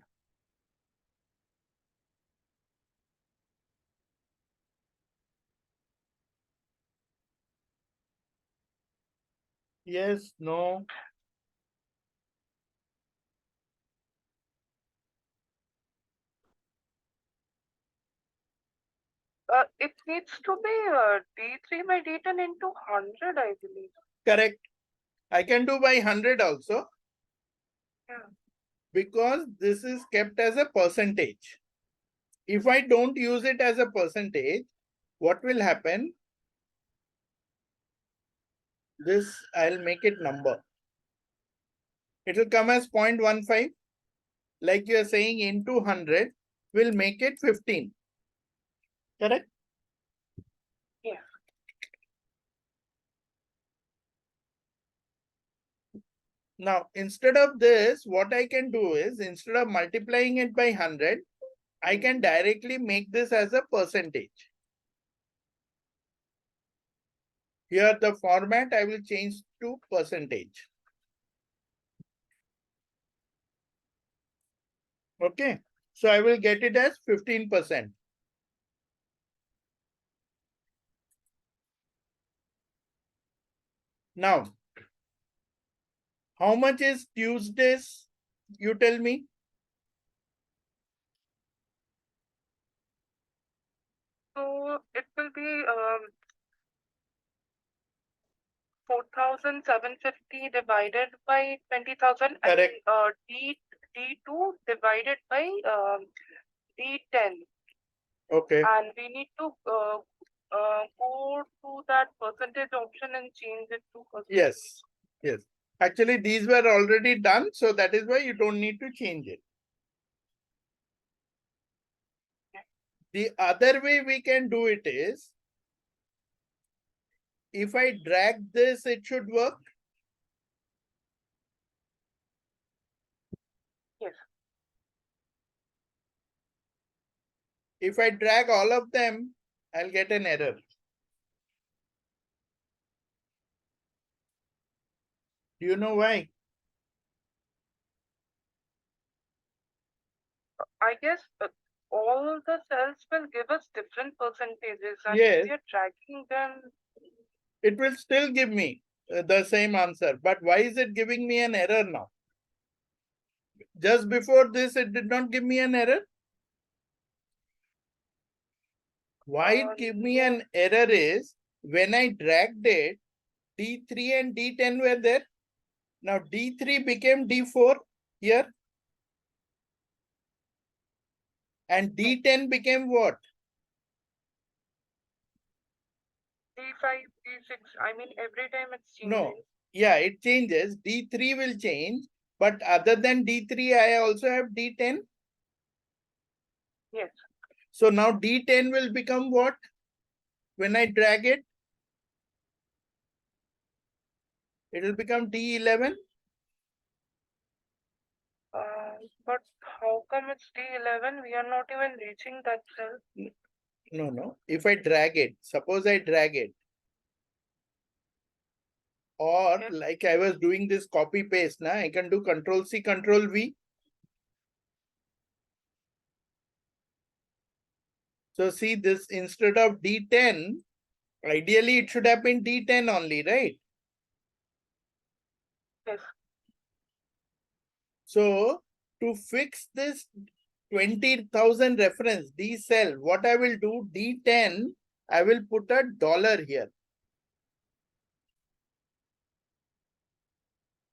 Yes, no. It needs to be D3 by D10 into 100, I believe. Correct. I can do by 100 also. Yeah. Because this is kept as a percentage. If I don't use it as a percentage, what will happen? This, I'll make it number. It will come as 0.15. Like you are saying, into 100 will make it 15. Correct? Yeah. Now, instead of this, what I can do is, instead of multiplying it by 100, I can directly make this as a percentage. Here, the format I will change to percentage. Okay. So I will get it as 15%. Now, how much is Tuesdays? You tell me. So it will be 4,750 divided by 20,000. Correct. And D2 divided by D10. Okay. And we need to go to that percentage option and change it to percentage. Yes. Yes. Actually, these were already done, so that is why you don't need to change it. The other way we can do it is, if I drag this, it should work. Yes. If I drag all of them, I'll get an error. Do you know why? I guess all the cells will give us different percentages, and if Yes, we are tracking them, it will still give me the same answer. But why is it giving me an error now? Just before this, it did not give me an error. Why it gave me no, an error is when I dragged it, D3 and D10 were there. Now D3 became D4 here. And D10 became what? D5, D6. I mean, every time it's No. changing. Yeah, it changes. D3 will change. But other than D3, I also have D10. Yes. So now D10 will become what? When I drag it, it will become D11. But how come it's D11? We are not even reaching that cell. No. If I drag it, suppose I drag it. Or Yes. like I was doing this copy paste, now I can do Control C, Control V. So see this, instead of D10, ideally it should have been D10 only, right? Yes. So to fix this 20,000 reference D cell, what I will do, D10, I will put a dollar here.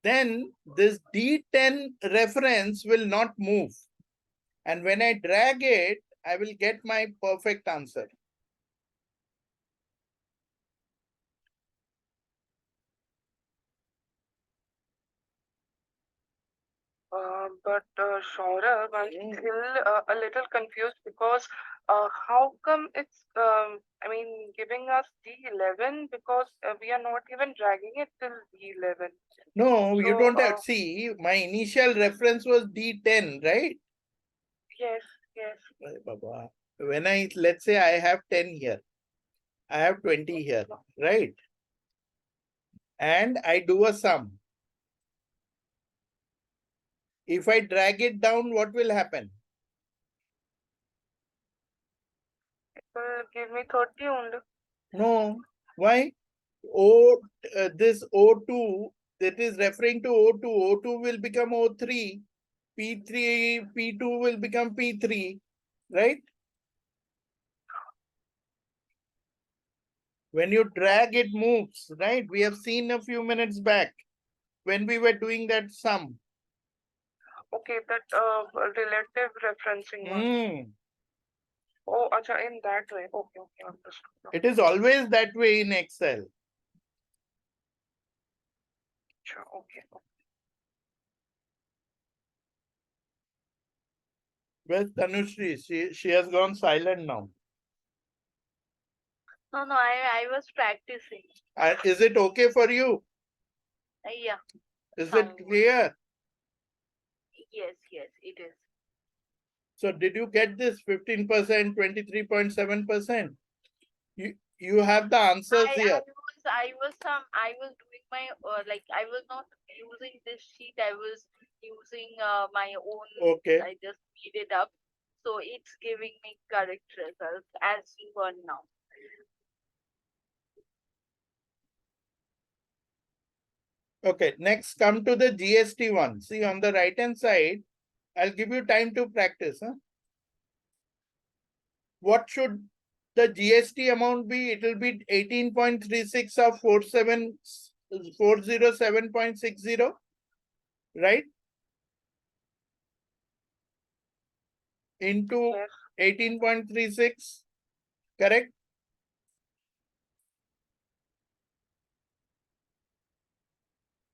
Then this D10 reference will not move. And when I drag it, I will get my perfect answer. But Saurabh, I'm still a little confused because how come it's I mean giving us D11 because we are not even dragging it till D11. No, you So don't have, see, my initial reference was D10, right? yes, yes, Baba. When I, let's say I have 10 here, I have 20 here, right? And I do a sum. If I drag it down, what will happen? it will give me 30 only. No. Why? O, this O2, that is referring to O2. O2 will become O3. P3, P2 will become P3, right? When you drag, it moves, right? We have seen a few minutes back when we were doing that sum. Okay, that relative referencing one. Mm. Oh, acha, in that way. Okay, okay, understood. It is always that way in Excel. Sure, okay. Where's Tanushree? She has gone silent now. No, I was practicing. Is it okay for you? Yeah, Is it sound good. clear? Yes, it is. So did you get this 15%, 23.7%? You have the answers here. I was doing my like I was not using this sheet. I was using my own. Okay. I just made it up, so it's giving me correct results as you are now. Okay, next come to the GST one. See on the right hand side, I'll give you time to practice. Huh? What should the GST amount be? It will be 18.36 of 407.60, right? Into Yes. 18.36, correct?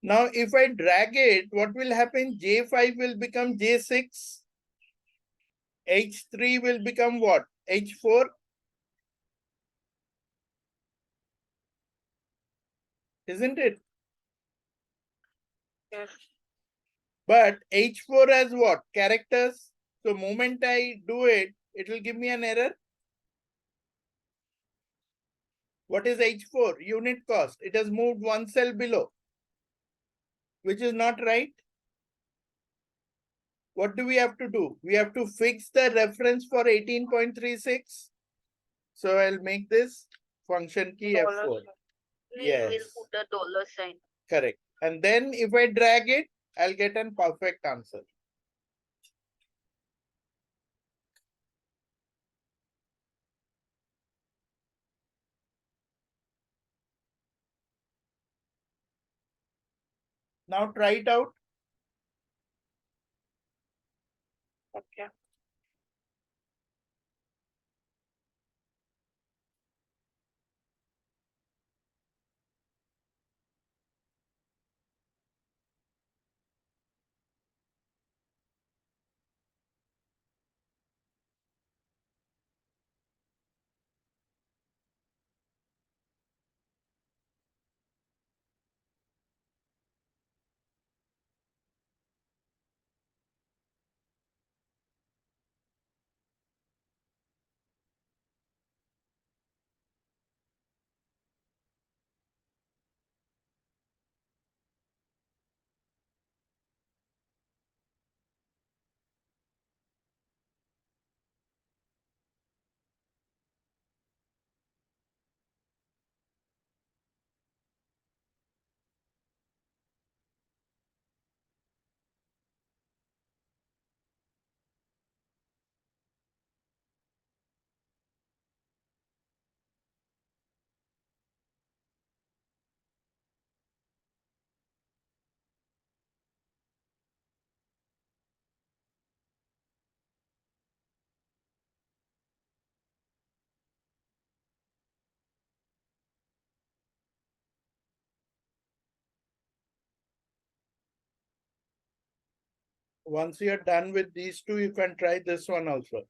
Now, if I drag it, what will happen? J5 will become J6. H3 will become what? H4. Isn't it? Yes. But H4 has what? Characters. So moment I do it, it will give me an error. What is H4? Unit cost. It has moved one cell below, which is not right. what do we have to do? We have to fix the reference for 18.36. So I'll make this function key Dollar F4. sign. We'll Yes, put the dollar sign. correct. And then if I drag it, I'll get a perfect answer. Now try it out. Okay. Once you're done with these two, you can try this one also.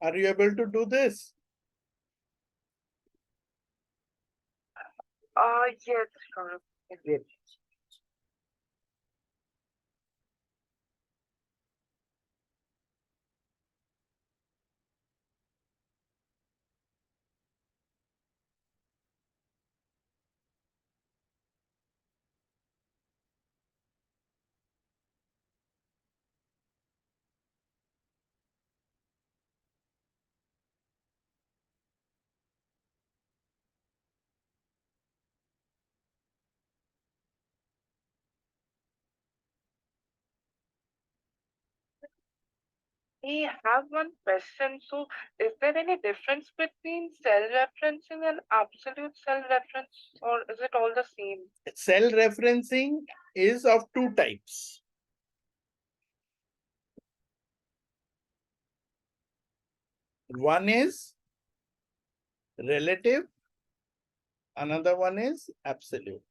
Are you able to do this? Yes, sure. Good. I have one question. So, is there any difference between self-referencing and absolute self-reference, or is it all the same? Cell referencing is of two types. One is relative, another one is absolute.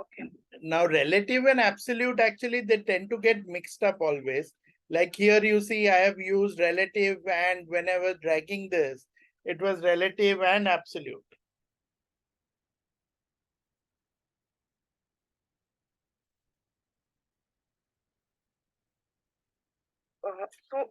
Okay. Now, relative and absolute, actually, they tend to get mixed up always. Like here you see, I have used relative, and whenever dragging this, it was relative and absolute. So,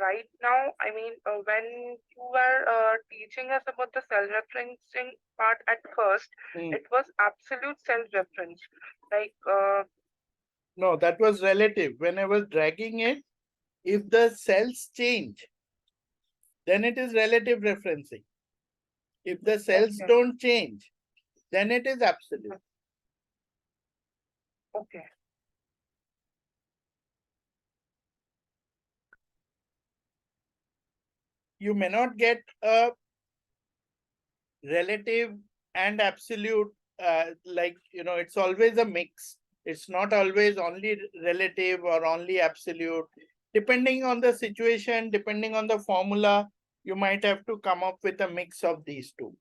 right now, I mean, when you were teaching us about the self-referencing part at first, it was absolute self-reference. Like, No, that was relative. When I was dragging it, if the cells change, then it is relative referencing. If the cells okay, don't change, then it is absolute. okay. You may not get a relative and absolute, like, it's always a mix. It's not always only relative or only absolute. Depending on the situation, depending on the formula, you might have to come up with a mix of these two.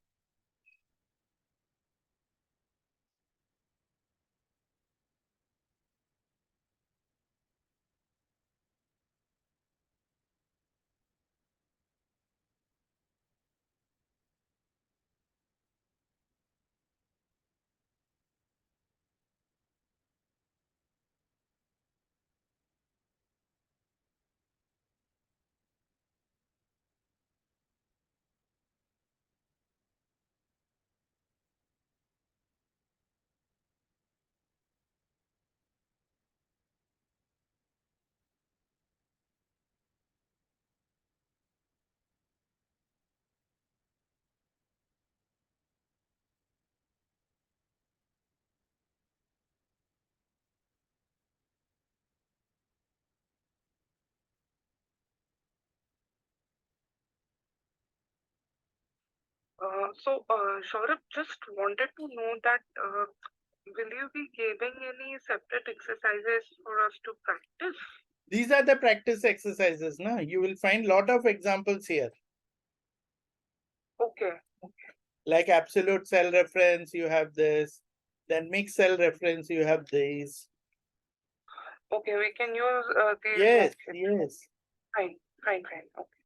Saurabh, just wanted to know that will you be giving any separate exercises for us to practice? These are the practice exercises. Na? You will find lot of examples here. Okay. Like absolute cell reference, you have this. Then mixed cell reference, you have these. Okay, we can use these. Yes, Okay. yes. Fine, fine, fine. Okay.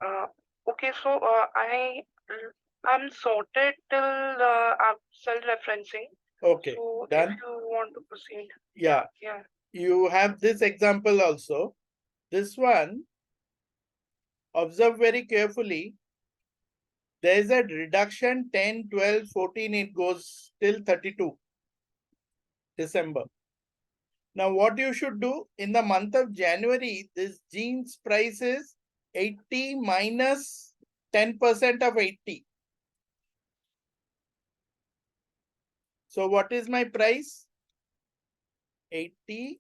Uh, okay, so I'm sorted till self-referencing. Okay, So if done. you want to proceed, Yeah. yeah. You have this example also. This one, observe very carefully. There is a reduction 10, 12, 14, it goes till 32 December. Now, what you should do in the month of January, this jeans price is 80 minus 10% of 80. So what is my price? 80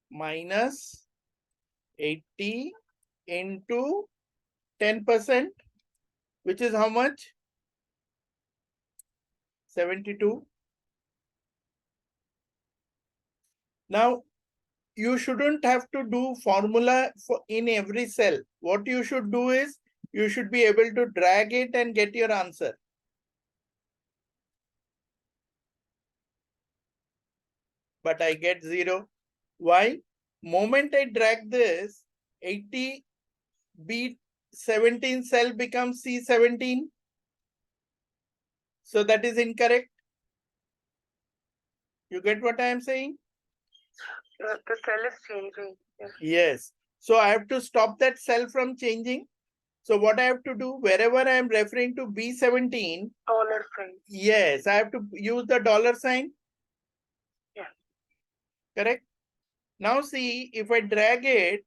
minus 80 into 10%, which is how much? 72. Now, you shouldn't have to do formula for in every cell. What you should do is, you should be able to drag it and get your answer. But I get 0. Why? Moment I drag this, 80 B17 cell becomes C17. So that is incorrect. You get what I am saying? The cell is changing. Yes. Yes. So I have to stop that cell from changing. So what I have to do, wherever I am referring to B17, Dollar sign. yes, I have to use the dollar sign. Yeah. Correct? Now see, if I drag it,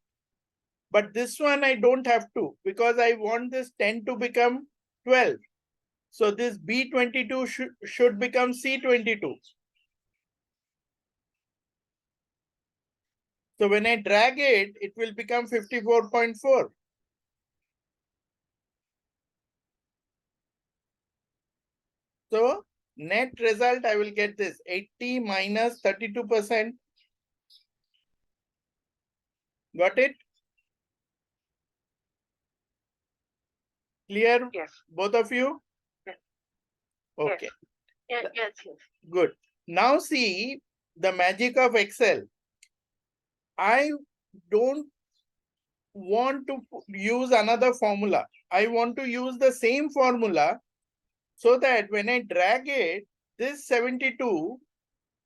but this one I don't have to, because I want this 10 to become 12. So this B22 should become C22. So when I drag it, it will become 54.4. So net result, I will get this 80 minus 32%. Got it? Clear? Yes. Both of you? Yes. Okay. Yes, yes, yes. Good. Now see the magic of Excel. I don't want to use another formula. I want to use the same formula so that when I drag it, this 72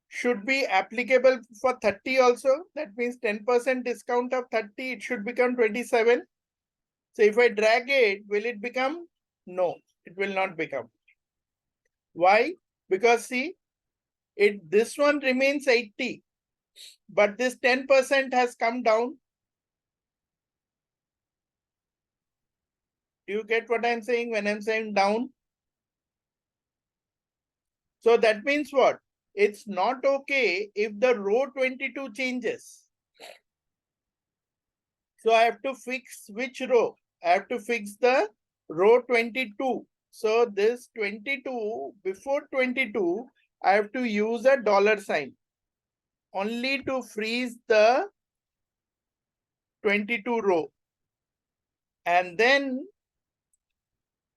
should be applicable for 30 also. That means 10% discount of 30, it should become 27. So if I drag it, will it become? No, it will not become. Why? Because see, this one remains 80, but this 10% has come down. Do you get what I'm saying when I'm saying down? So that means what? It's not okay if the row 22 changes. So I have to fix which row? I have to fix the row 22. So this 22, before 22, I have to use a dollar sign only to freeze the 22 row. And then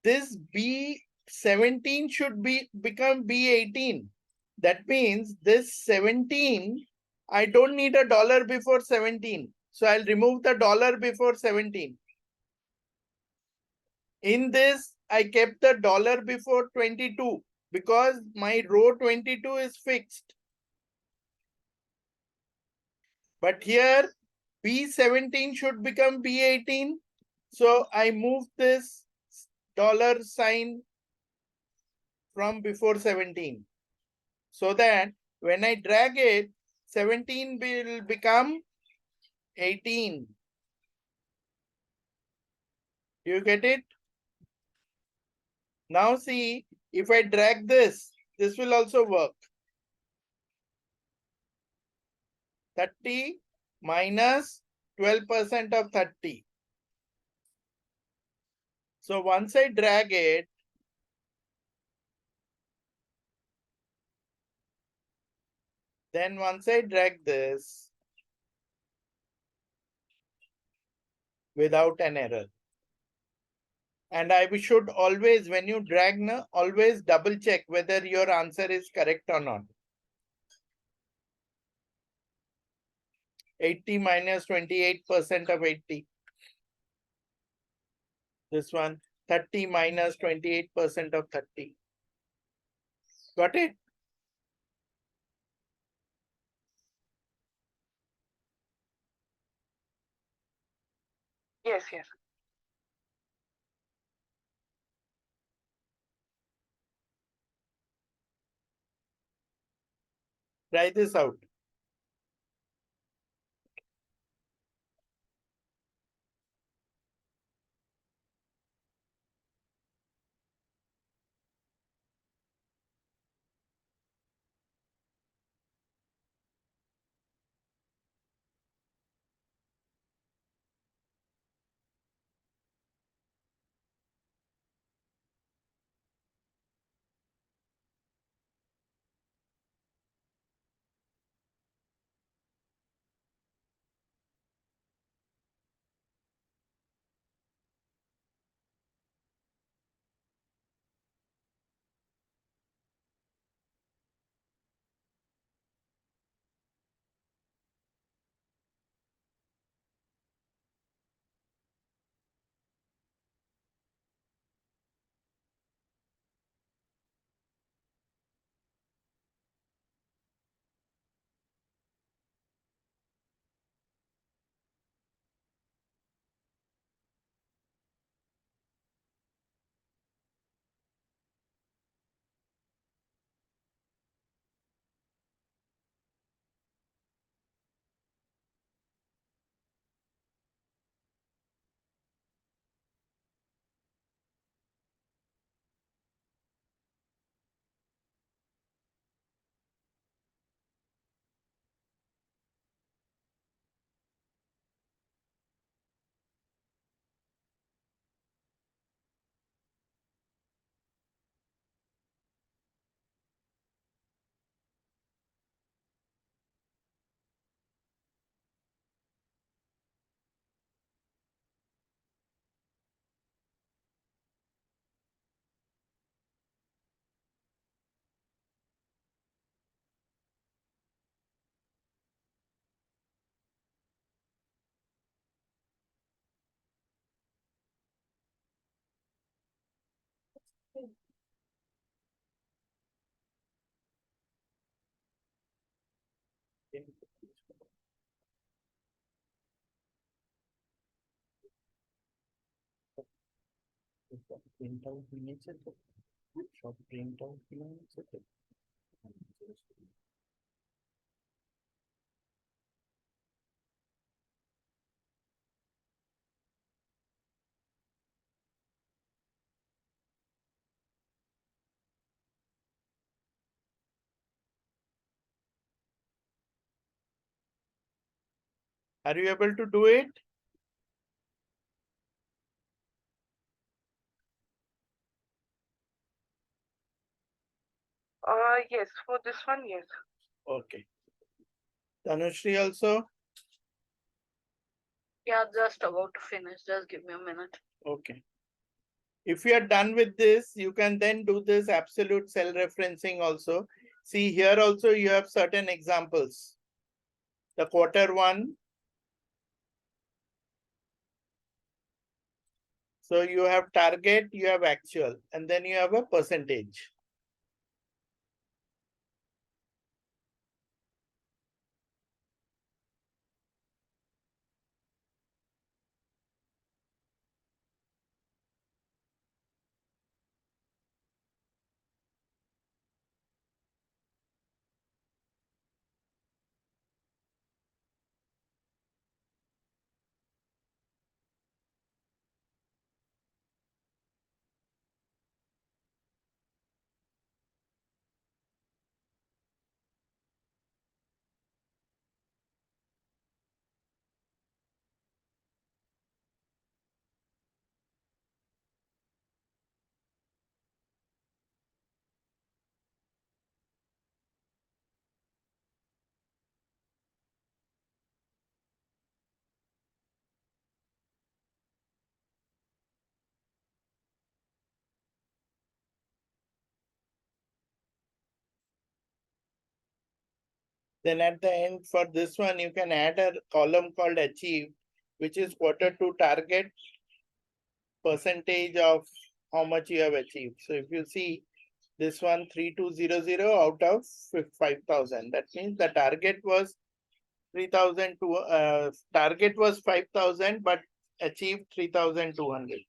this B17 should become B18. That means this 17, I don't need a dollar before 17. So I'll remove the dollar before 17. In this, I kept the dollar before 22 because my row 22 is fixed. But here, B17 should become B18. So I move this dollar sign from before 17. So that when I drag it, 17 will become 18. Do you get it? Now see, if I drag this will also work. 30 minus 12% of 30. So once I drag it, then once I drag this without an error. And I should always, when you drag, always double check whether your answer is correct or not. 80 minus 28% of 80. This one, 30 minus 28% of 30. Got it? Yes, yes. Try this out. Print out নিয়েছে তো, সব print out নিয়েছে তো। Are you able to do it? Yes, for this one, yes. Okay. Tanushri also? Yeah, just about to finish. Just give me a minute. Okay. If you are done with this, you can then do this absolute cell referencing also. See here also you have certain examples. The quarter one. So you have target, you have actual, and then you have a percentage. Then at the end for this one, you can add a column called achieve, which is quarter two target percentage of how much you have achieved. So if you see this one 3200 out of 5,000, that means the target was 3,000 target was 5,000, but achieved 3,200.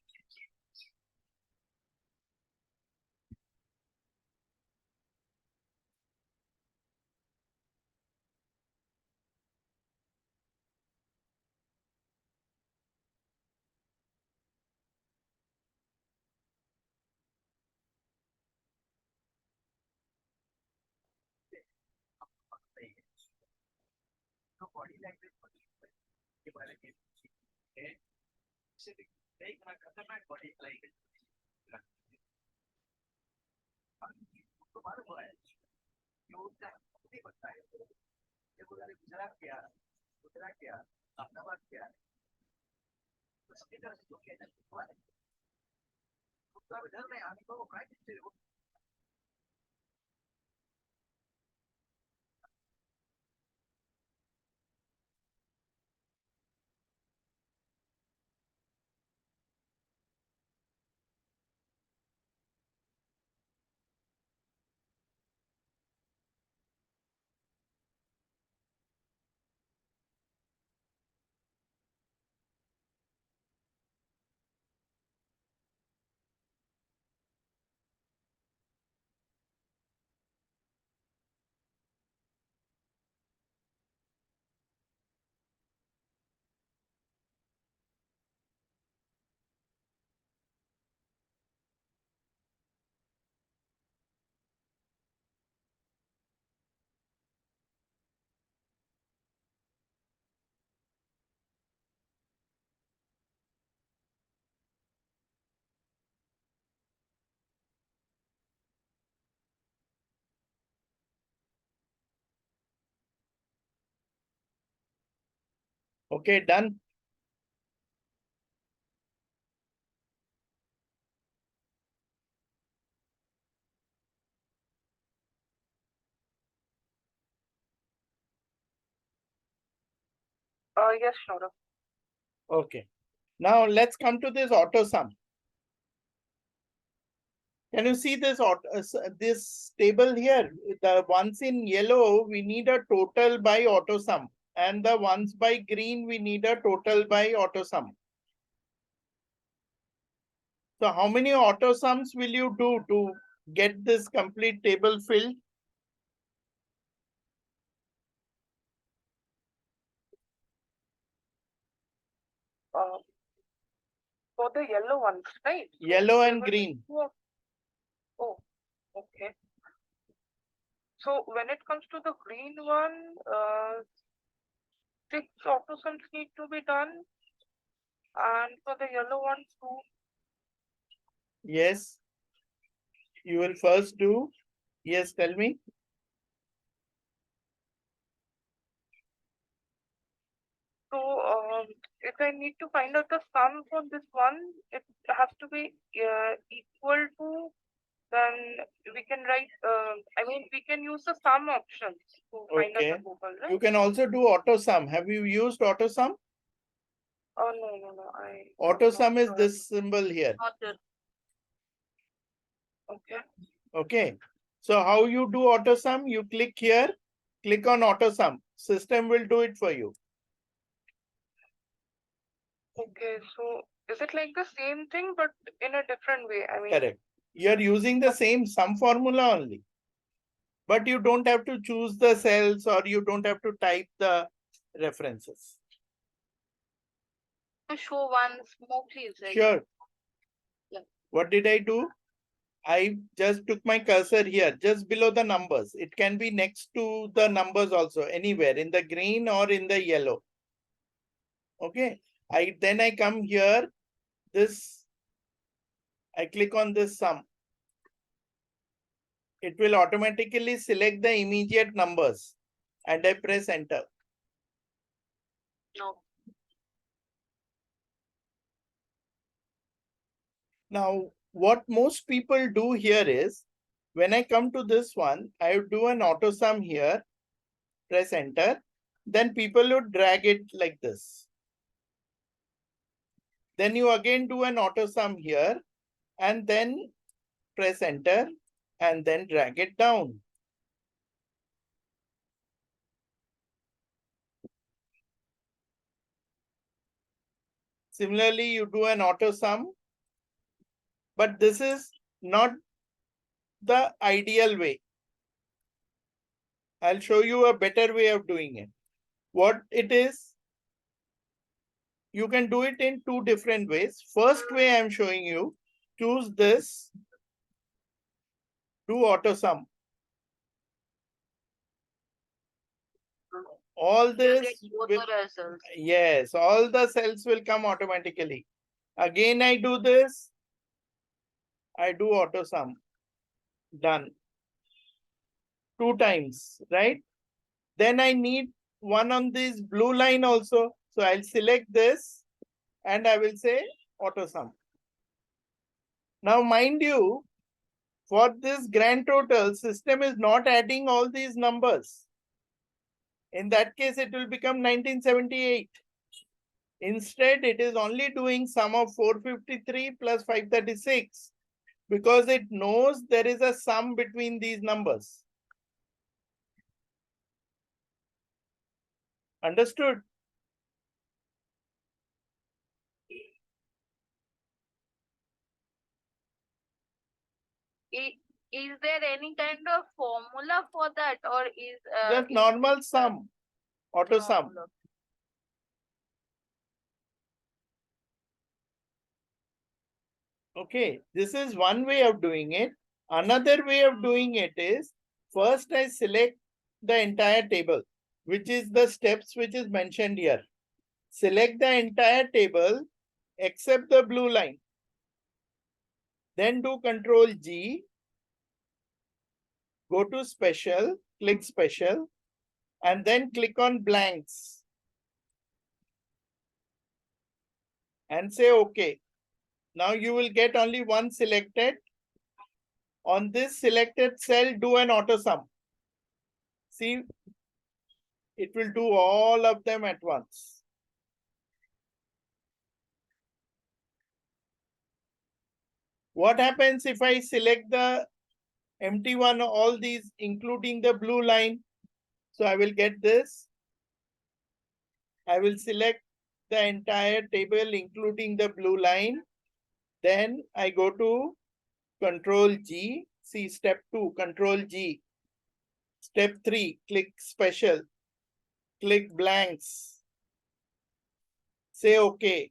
Okay, done. Yes, sure. Okay. Now let's come to this auto sum. Can you see this this table here? The ones in yellow, we need a total by auto sum, and the ones by green, we need a total by auto sum. So how many auto sums will you do to get this complete table filled? Uh, for the yellow ones, right? So Yellow there and will be green. Oh, okay. So when it comes to the green one, 6 autosums need to be done, and for the yellow one, 2. Yes. You will first do. Yes, tell me. So if I need to find out the sum for this one, it has to be equal to. Then we can write. I mean, we can use the sum options to find out Okay. the total, right? You can also do auto sum. Have you used auto sum? Oh no. Auto not sum is sure. this symbol here. Okay. Okay. So how you do auto sum? You click here, click on auto sum. System will do it for you. Okay. So is it like the same thing but in a different way? I mean. Correct. You're using the same sum formula only. But you don't have to choose the cells or you don't have to type the references. Show once more, please. Sure. Yeah. What did I do? I just took my cursor here, just below the numbers. It can be next to the numbers also, anywhere in the green or in the yellow. Okay. Then I come here, I click on this sum. It will automatically select the immediate numbers and I press enter. No. Now, what most people do here is, when I come to this one, I do an auto sum here, press enter, then people would drag it like this. Then you again do an auto sum here and then press enter and then drag it down. Similarly, you do an auto sum, but this is not the ideal way. I'll show you a better way of doing it. What it is, you can do it in two different ways. First way I'm showing you, choose this, do auto sum. All this, yes, all the cells will come automatically. Again, I do this, I do auto sum. Done. 2 times, right? Then I need one on this blue line also. So I'll select this and I will say auto sum. Now, mind you, for this grand total, system is not adding all these numbers. In that case, it will become 1978. Instead, it is only doing sum of 453 plus 536 because it knows there is a sum between these numbers. Understood? Is there any kind of formula for that, or is Just normal sum, auto sum. Okay, this is one way of doing it. Another way of doing it is, first I select the entire table, which is the steps which is mentioned here. Select the entire table except the blue line. Then do Control G. Go to special, click special, and then click on blanks. And say OK. Now you will get only one selected. On this selected cell, do an auto sum. See, it will do all of them at once. What happens if I select the empty one, all these, including the blue line? So I will get this. I will select the entire table, including the blue line. Then I go to Control G. See step 2, Control G. Step 3, click special. Click blanks. Say OK.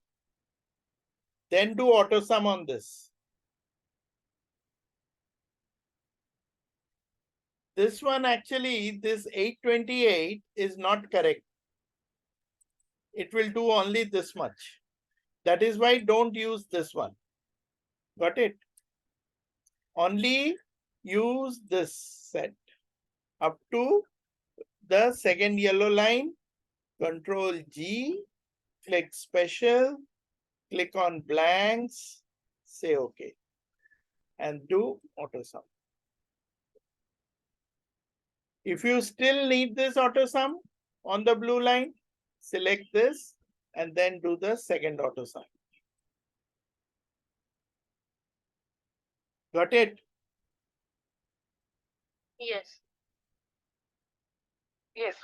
Then do auto sum on this. This one actually, this 828 is not correct. It will do only this much. That is why don't use this one. Got it? Only use this set up to the second yellow line. Control G, click special, click on blanks, say OK, and do auto sum. If you still need this auto sum on the blue line, select this and then do the second auto sum. Got it? Yes. Yes.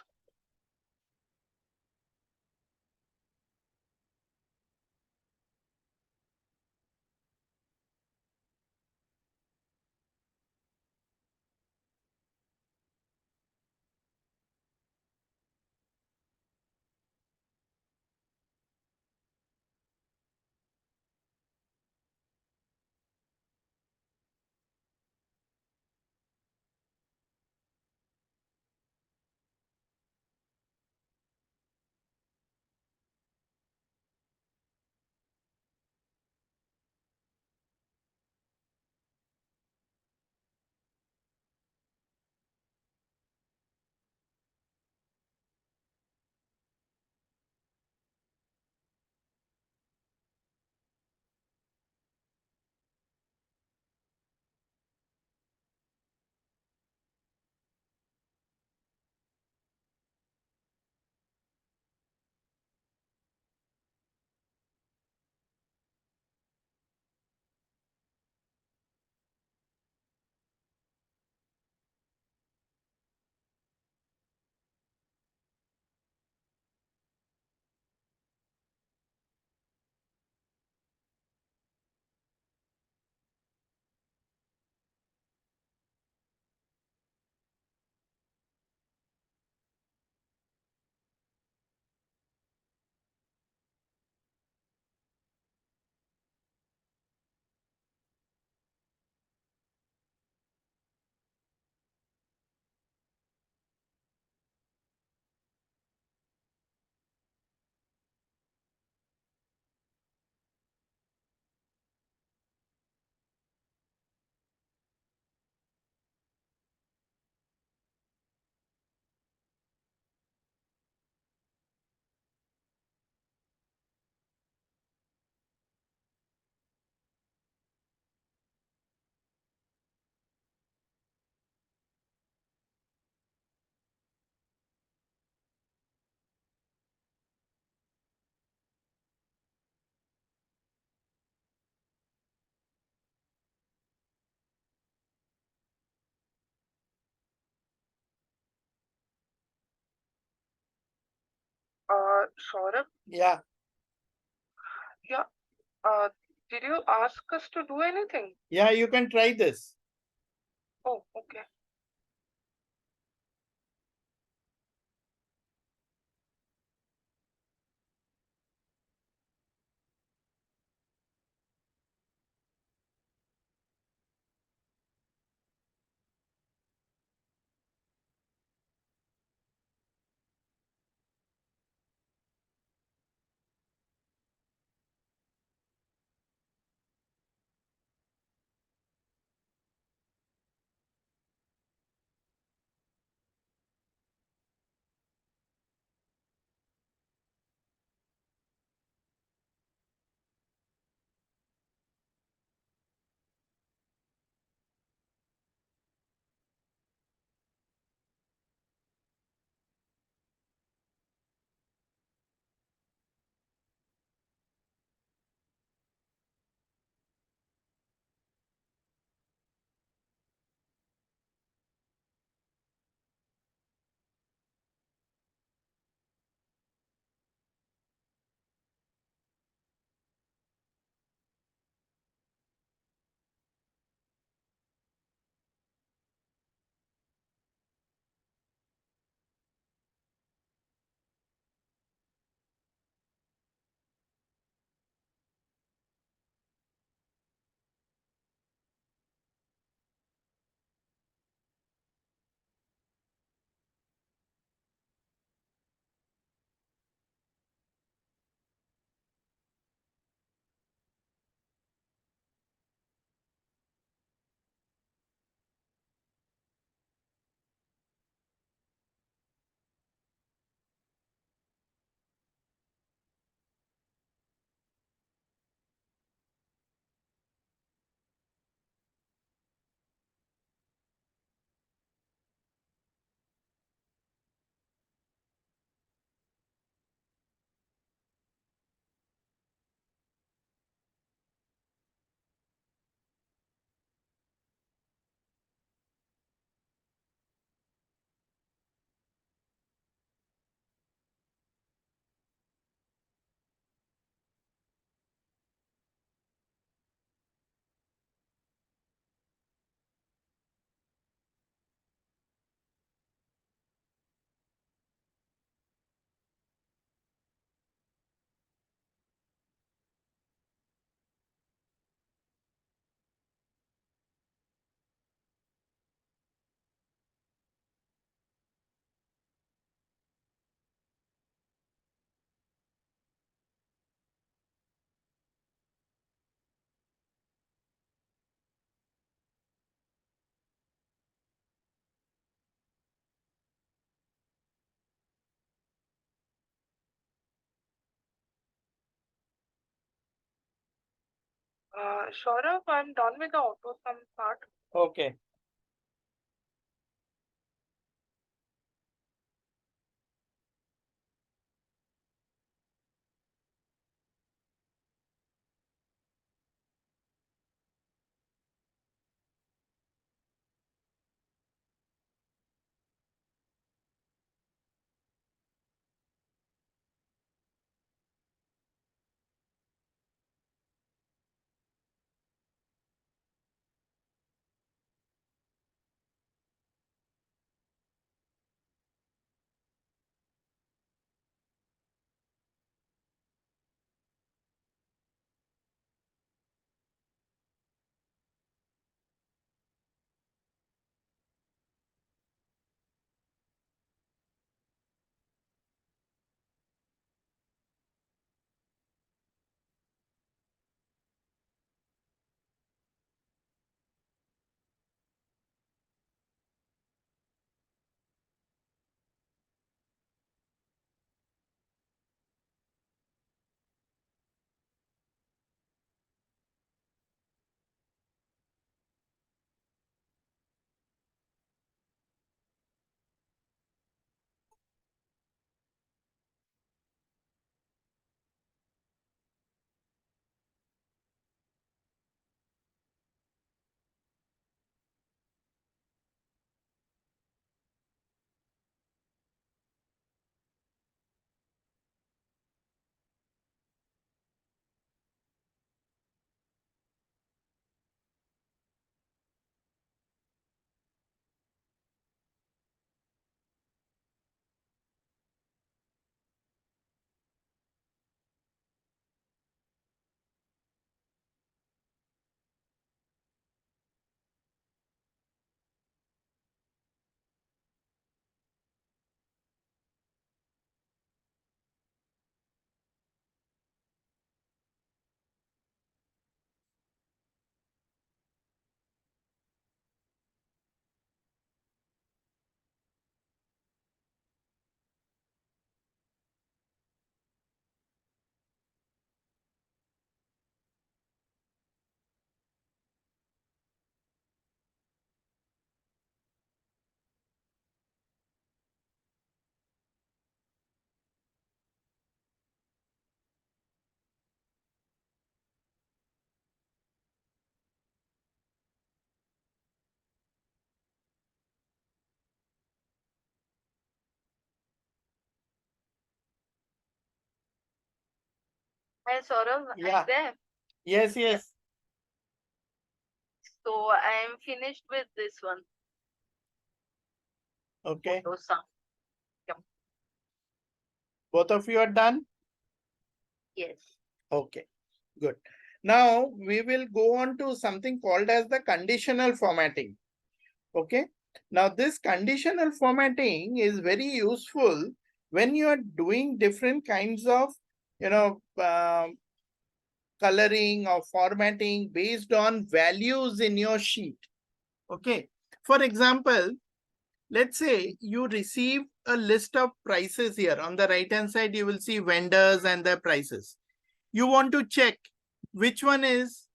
Saurabh, Yeah. yeah, did you ask us to do anything? Yeah, you can try this. Oh, okay. Saurav, I'm done with the auto sum part. Okay. Hi, Saurav. Are you Yeah. there? Yes, yes. So I am finished with this one. Okay. Auto sum. Both of you are done? Yes. Okay, good. Now we will go on to something called as the conditional formatting. Okay. Now this conditional formatting is very useful when you are doing different kinds of, you know, coloring or formatting based on values in your sheet. Okay. For example, let's say you receive a list of prices here. On the right hand side, you will see vendors and their prices. You want to check which one is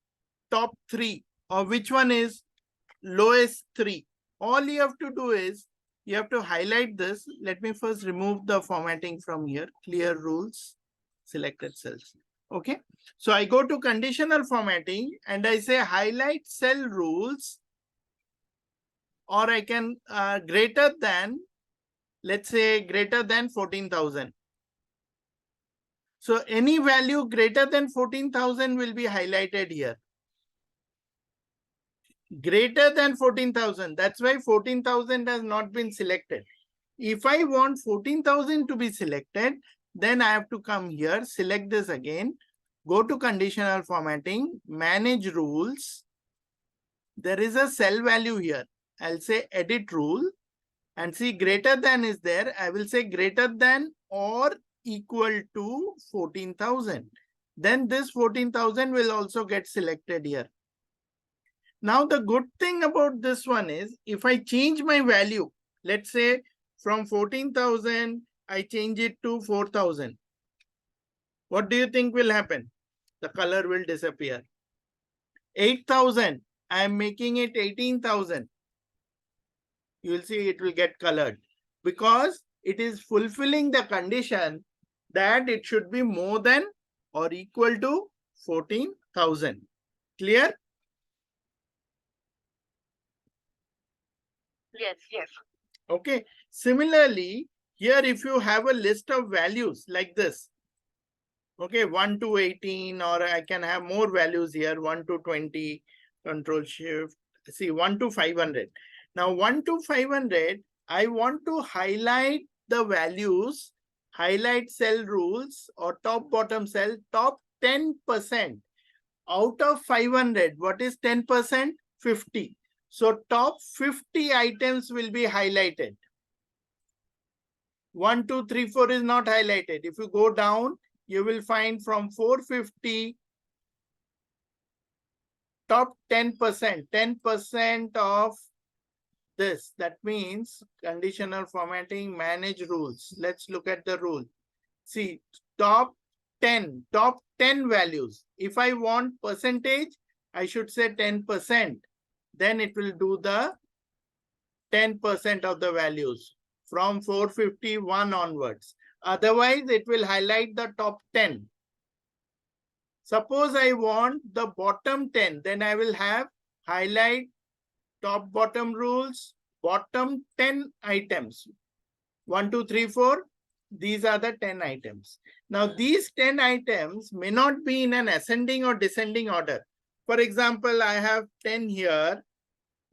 top three or which one is lowest three. All you have to do is you have to highlight this. Let me first remove the formatting from here. Clear rules, selected cells. Okay. So I go to conditional formatting and I say highlight cell rules, or I can greater than, let's say greater than 14,000. So any value greater than 14,000 will be highlighted here. Greater than 14,000. That's why 14,000 has not been selected. If I want 14,000 to be selected, then I have to come here, select this again, go to conditional formatting, manage rules. There is a cell value here. I'll say edit rule and see greater than is there. I will say greater than or equal to 14,000. Then this 14,000 will also get selected here. Now, the good thing about this one is if I change my value, let's say from 14,000, I change it to 4,000. What do you think will happen? The color will disappear. 8,000. I am making it 18,000. You will see it will get colored because it is fulfilling the condition that it should be more than or equal to 14,000. Clear? Yes. Yes. Okay. Similarly, here if you have a list of values like this, okay, 1 to 18, or I can have more values here, 1 to 20, control shift, see 1 to 500. Now 1 to 500, I want to highlight the values, highlight cell rules or top bottom cell, top 10%. Out of 500, what is 10%? 50. So top 50 items will be highlighted. 1, 2, 3, 4 is not highlighted. If you go down, you will find from 450, top 10%, 10% of this. That means conditional formatting, manage rules. Let's look at the rule. See, top 10 values. If I want percentage, I should say 10%. Then it will do the 10% of the values from 451 onwards. Otherwise, it will highlight the top 10. Suppose I want the bottom 10, then I will have highlight top bottom rules, bottom 10 items. 1, 2, 3, 4. These are the 10 items. Now, these 10 items may not be in an ascending or descending order. For example, I have 10 here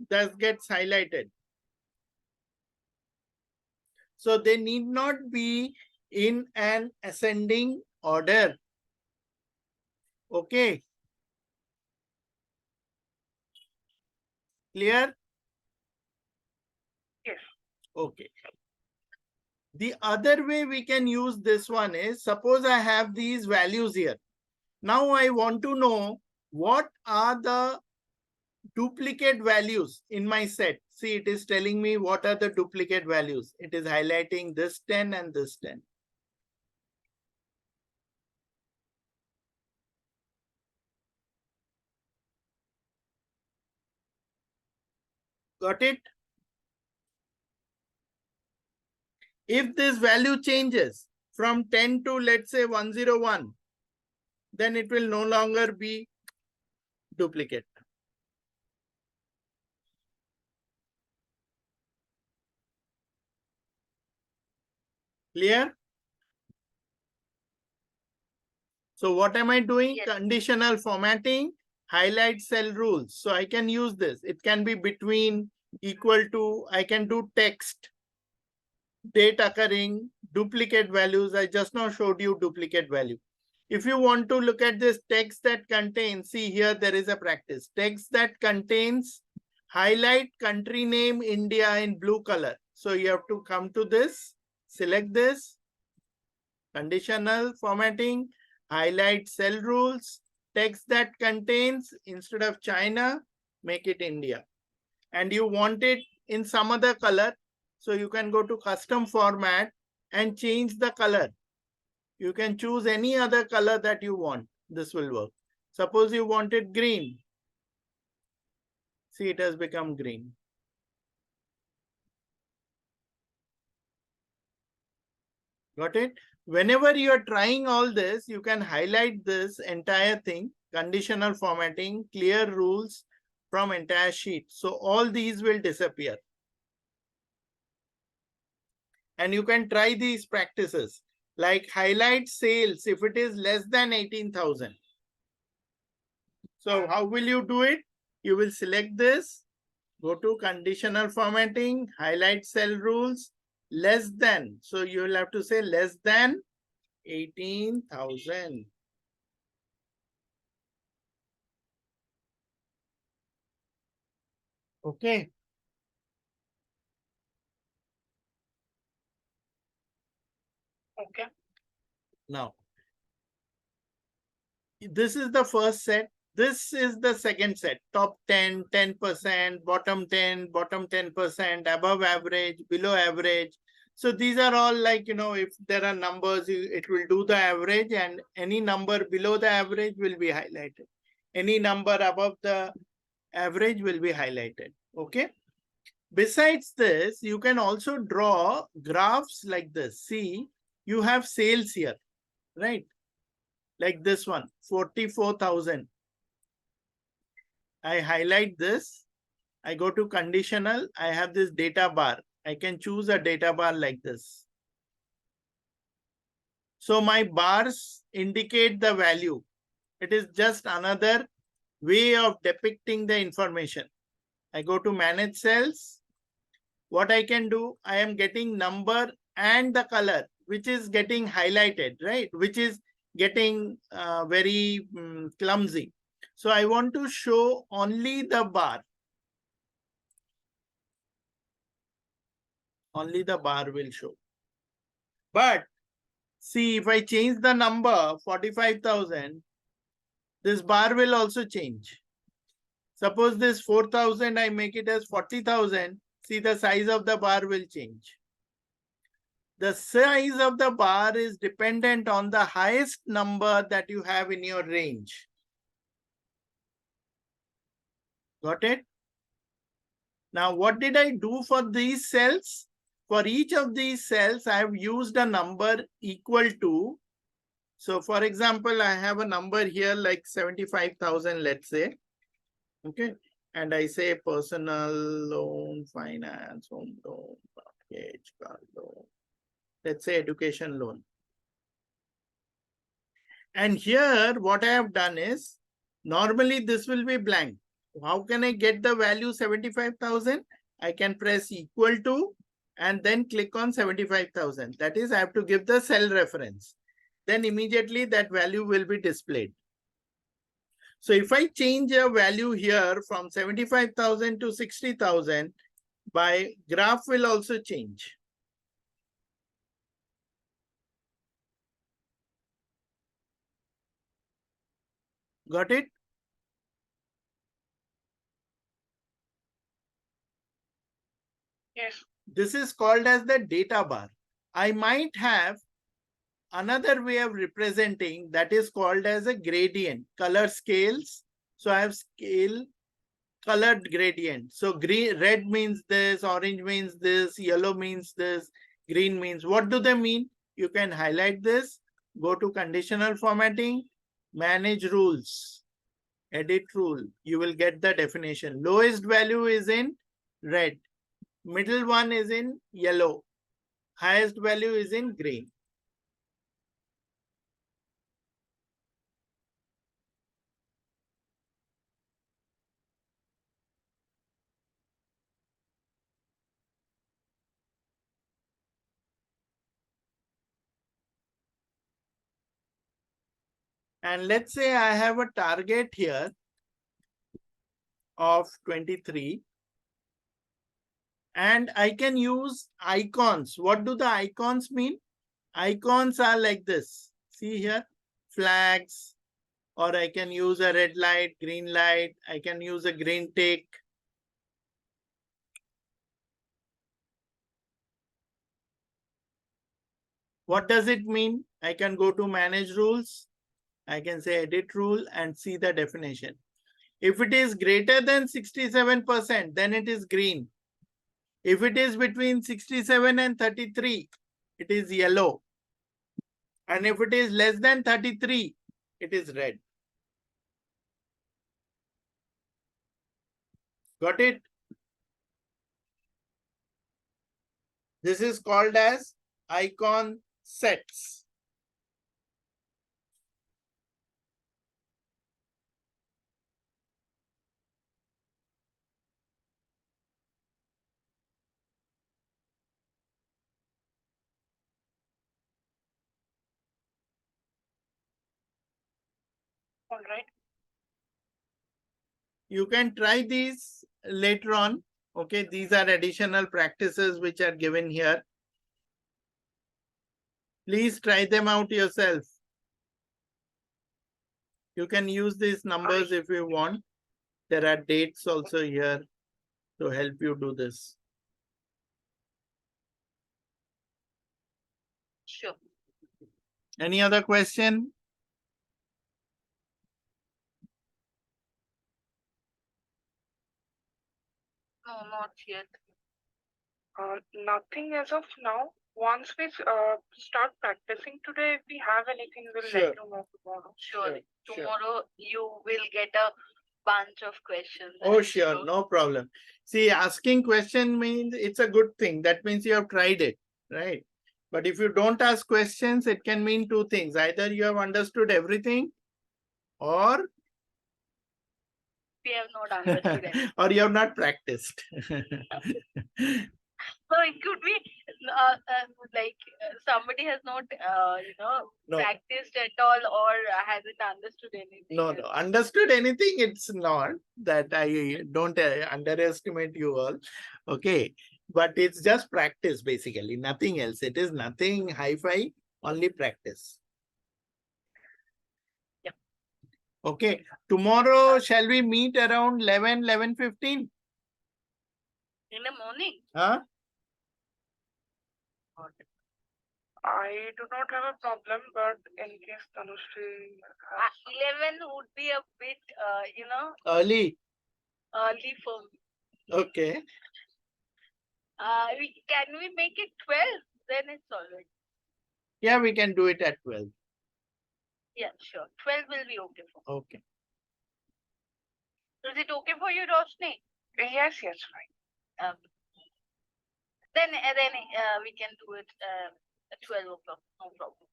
that gets highlighted. So they need not be in an ascending order. Okay. Clear? Yes. Okay. The other way we can use this one is, suppose I have these values here. Now I want to know what are the duplicate values in my set. See, it is telling me what are the duplicate values. It is highlighting this 10 and this 10. Got it? If this value changes from 10 to, let's say, 101, then it will no longer be duplicate. Clear? So what am I doing? Yes. Conditional formatting, highlight cell rules. So I can use this. It can be between, equal to, I can do text, date occurring, duplicate values. I just now showed you duplicate value. If you want to look at this text that contains, see here there is a practice. Text that contains, highlight country name India in blue color. So you have to come to this, select this, conditional formatting, highlight cell rules, text that contains, instead of China, make it India. And you want it in some other color. So you can go to custom format and change the color. You can choose any other color that you want. This will work. Suppose you wanted green. See, it has become green. Got it? Whenever you are trying all this, you can highlight this entire thing, conditional formatting, clear rules from entire sheet. So all these will disappear. And you can try these practices like highlight sales if it is less than 18,000. So how will you do it? You will select this, go to conditional formatting, highlight cell rules, less than. So you will have to say less than 18,000. Okay. Okay. Now, this is the first set. This is the second set. Top 10, 10%, bottom 10, bottom 10%, above average, below average. So these are all like, if there are numbers, it will do the average, and any number below the average will be highlighted. Any number above the average will be highlighted. Okay. Besides this, you can also draw graphs like this. See, you have sales here, right? Like this one, 44,000. I highlight this. I go to conditional. I have this data bar. I can choose a data bar like this. So my bars indicate the value. It is just another way of depicting the information. I go to manage cells. What I can do, I am getting number and the color, which is getting highlighted, right? Which is getting very clumsy. So I want to show only the bar. Only the bar will show. But see, if I change the number 45,000, this bar will also change. Suppose this 4,000, I make it as 40,000. See, the size of the bar will change. The size of the bar is dependent on the highest number that you have in your range. Got it? Now, what did I do for these cells? For each of these cells, I have used a number equal to. So, for example, I have a number here like 75,000, let's say. Okay. And I say personal loan, finance, home loan, mortgage, car loan. Let's say education loan. And here, what I have done is, normally this will be blank. How can I get the value 75,000? I can press equal to and then click on 75,000. That is, I have to give the cell reference. Then immediately that value will be displayed. So if I change a value here from 75,000 to 60,000, my graph will also change. Got it? Yes. This is called as the data bar. I might have another way of representing that is called as a gradient, color scales. So I have scale colored gradient. So green, red means this, orange means this, yellow means this, green means. What do they mean? You can highlight this, go to conditional formatting, manage rules, edit rule. You will get the definition. Lowest value is in red. Middle one is in yellow. Highest value is in green. And let's say I have a target here of 23. And I can use icons. What do the icons mean? Icons are like this. See here, flags, or I can use a red light, green light. I can use a green tick. What does it mean? I can go to manage rules. I can say edit rule and see the definition. If it is greater than 67%, then it is green. If it is between 67 and 33, it is yellow. And if it is less than 33, it is red. Got it? This is called as icon sets. All right. You can try these later on. Okay, these are additional practices which are given here. Please try them out yourself. You can use these numbers if you want. There are dates also here to help you do this. Sure. Any other question? No, not yet. Nothing as of now. Once we start practicing today, if we have anything, we'll Sure. let you know tomorrow. Surely. Sure. Tomorrow you will get a bunch of questions. Oh, I'm sure, no problem. See, asking question means it's a good thing. That means you have tried it, right? But if you don't ask questions, it can mean two things. Either you have understood everything, or We have not understood anything. or you have not practiced. So it could be like somebody has not, No. practiced at all or hasn't understood anything. No, no, understood anything, it's not that I don't underestimate you all. Okay. But it's just practice, basically, nothing else. It is nothing hi-fi, only practice. Yep. Okay. Tomorrow, shall we meet around 11:15? In the morning. Huh? I do not have a problem, but in case Tanushri has 11 would be a bit, Early. early for me. Okay. Can we make it 12? Then it's all right. Yeah, we can do it at 12. Yeah, sure. 12 will be okay for me. Okay. Is it okay for you, Roshni? yes, fine. Then we can do it at 12 o'clock. No problem.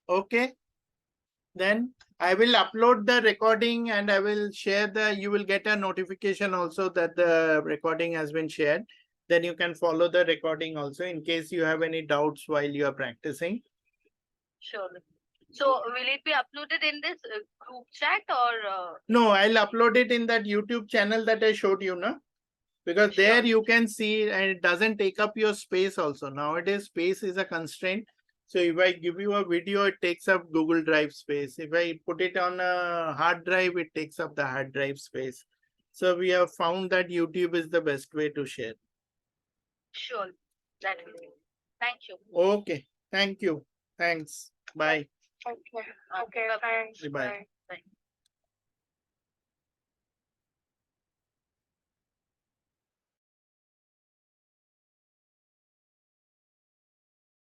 Okay. Then I will upload the recording and I will share you will get a notification also that the recording has been shared. Then you can follow the recording also in case you have any doubts while you are practicing. Sure. So will it be uploaded in this group chat or? No, I'll upload it in that YouTube channel that I showed you, no? Because there Sure. you can see and it doesn't take up your space also. Nowadays, space is a constraint. So if I give you a video, it takes up Google Drive space. If I put it on a hard drive, it takes up the hard drive space. So we have found that YouTube is the best way to share. Sure. That will be. Thank you. Okay. Thank you. Thanks. Bye. Okay, thanks. Bye. Bye.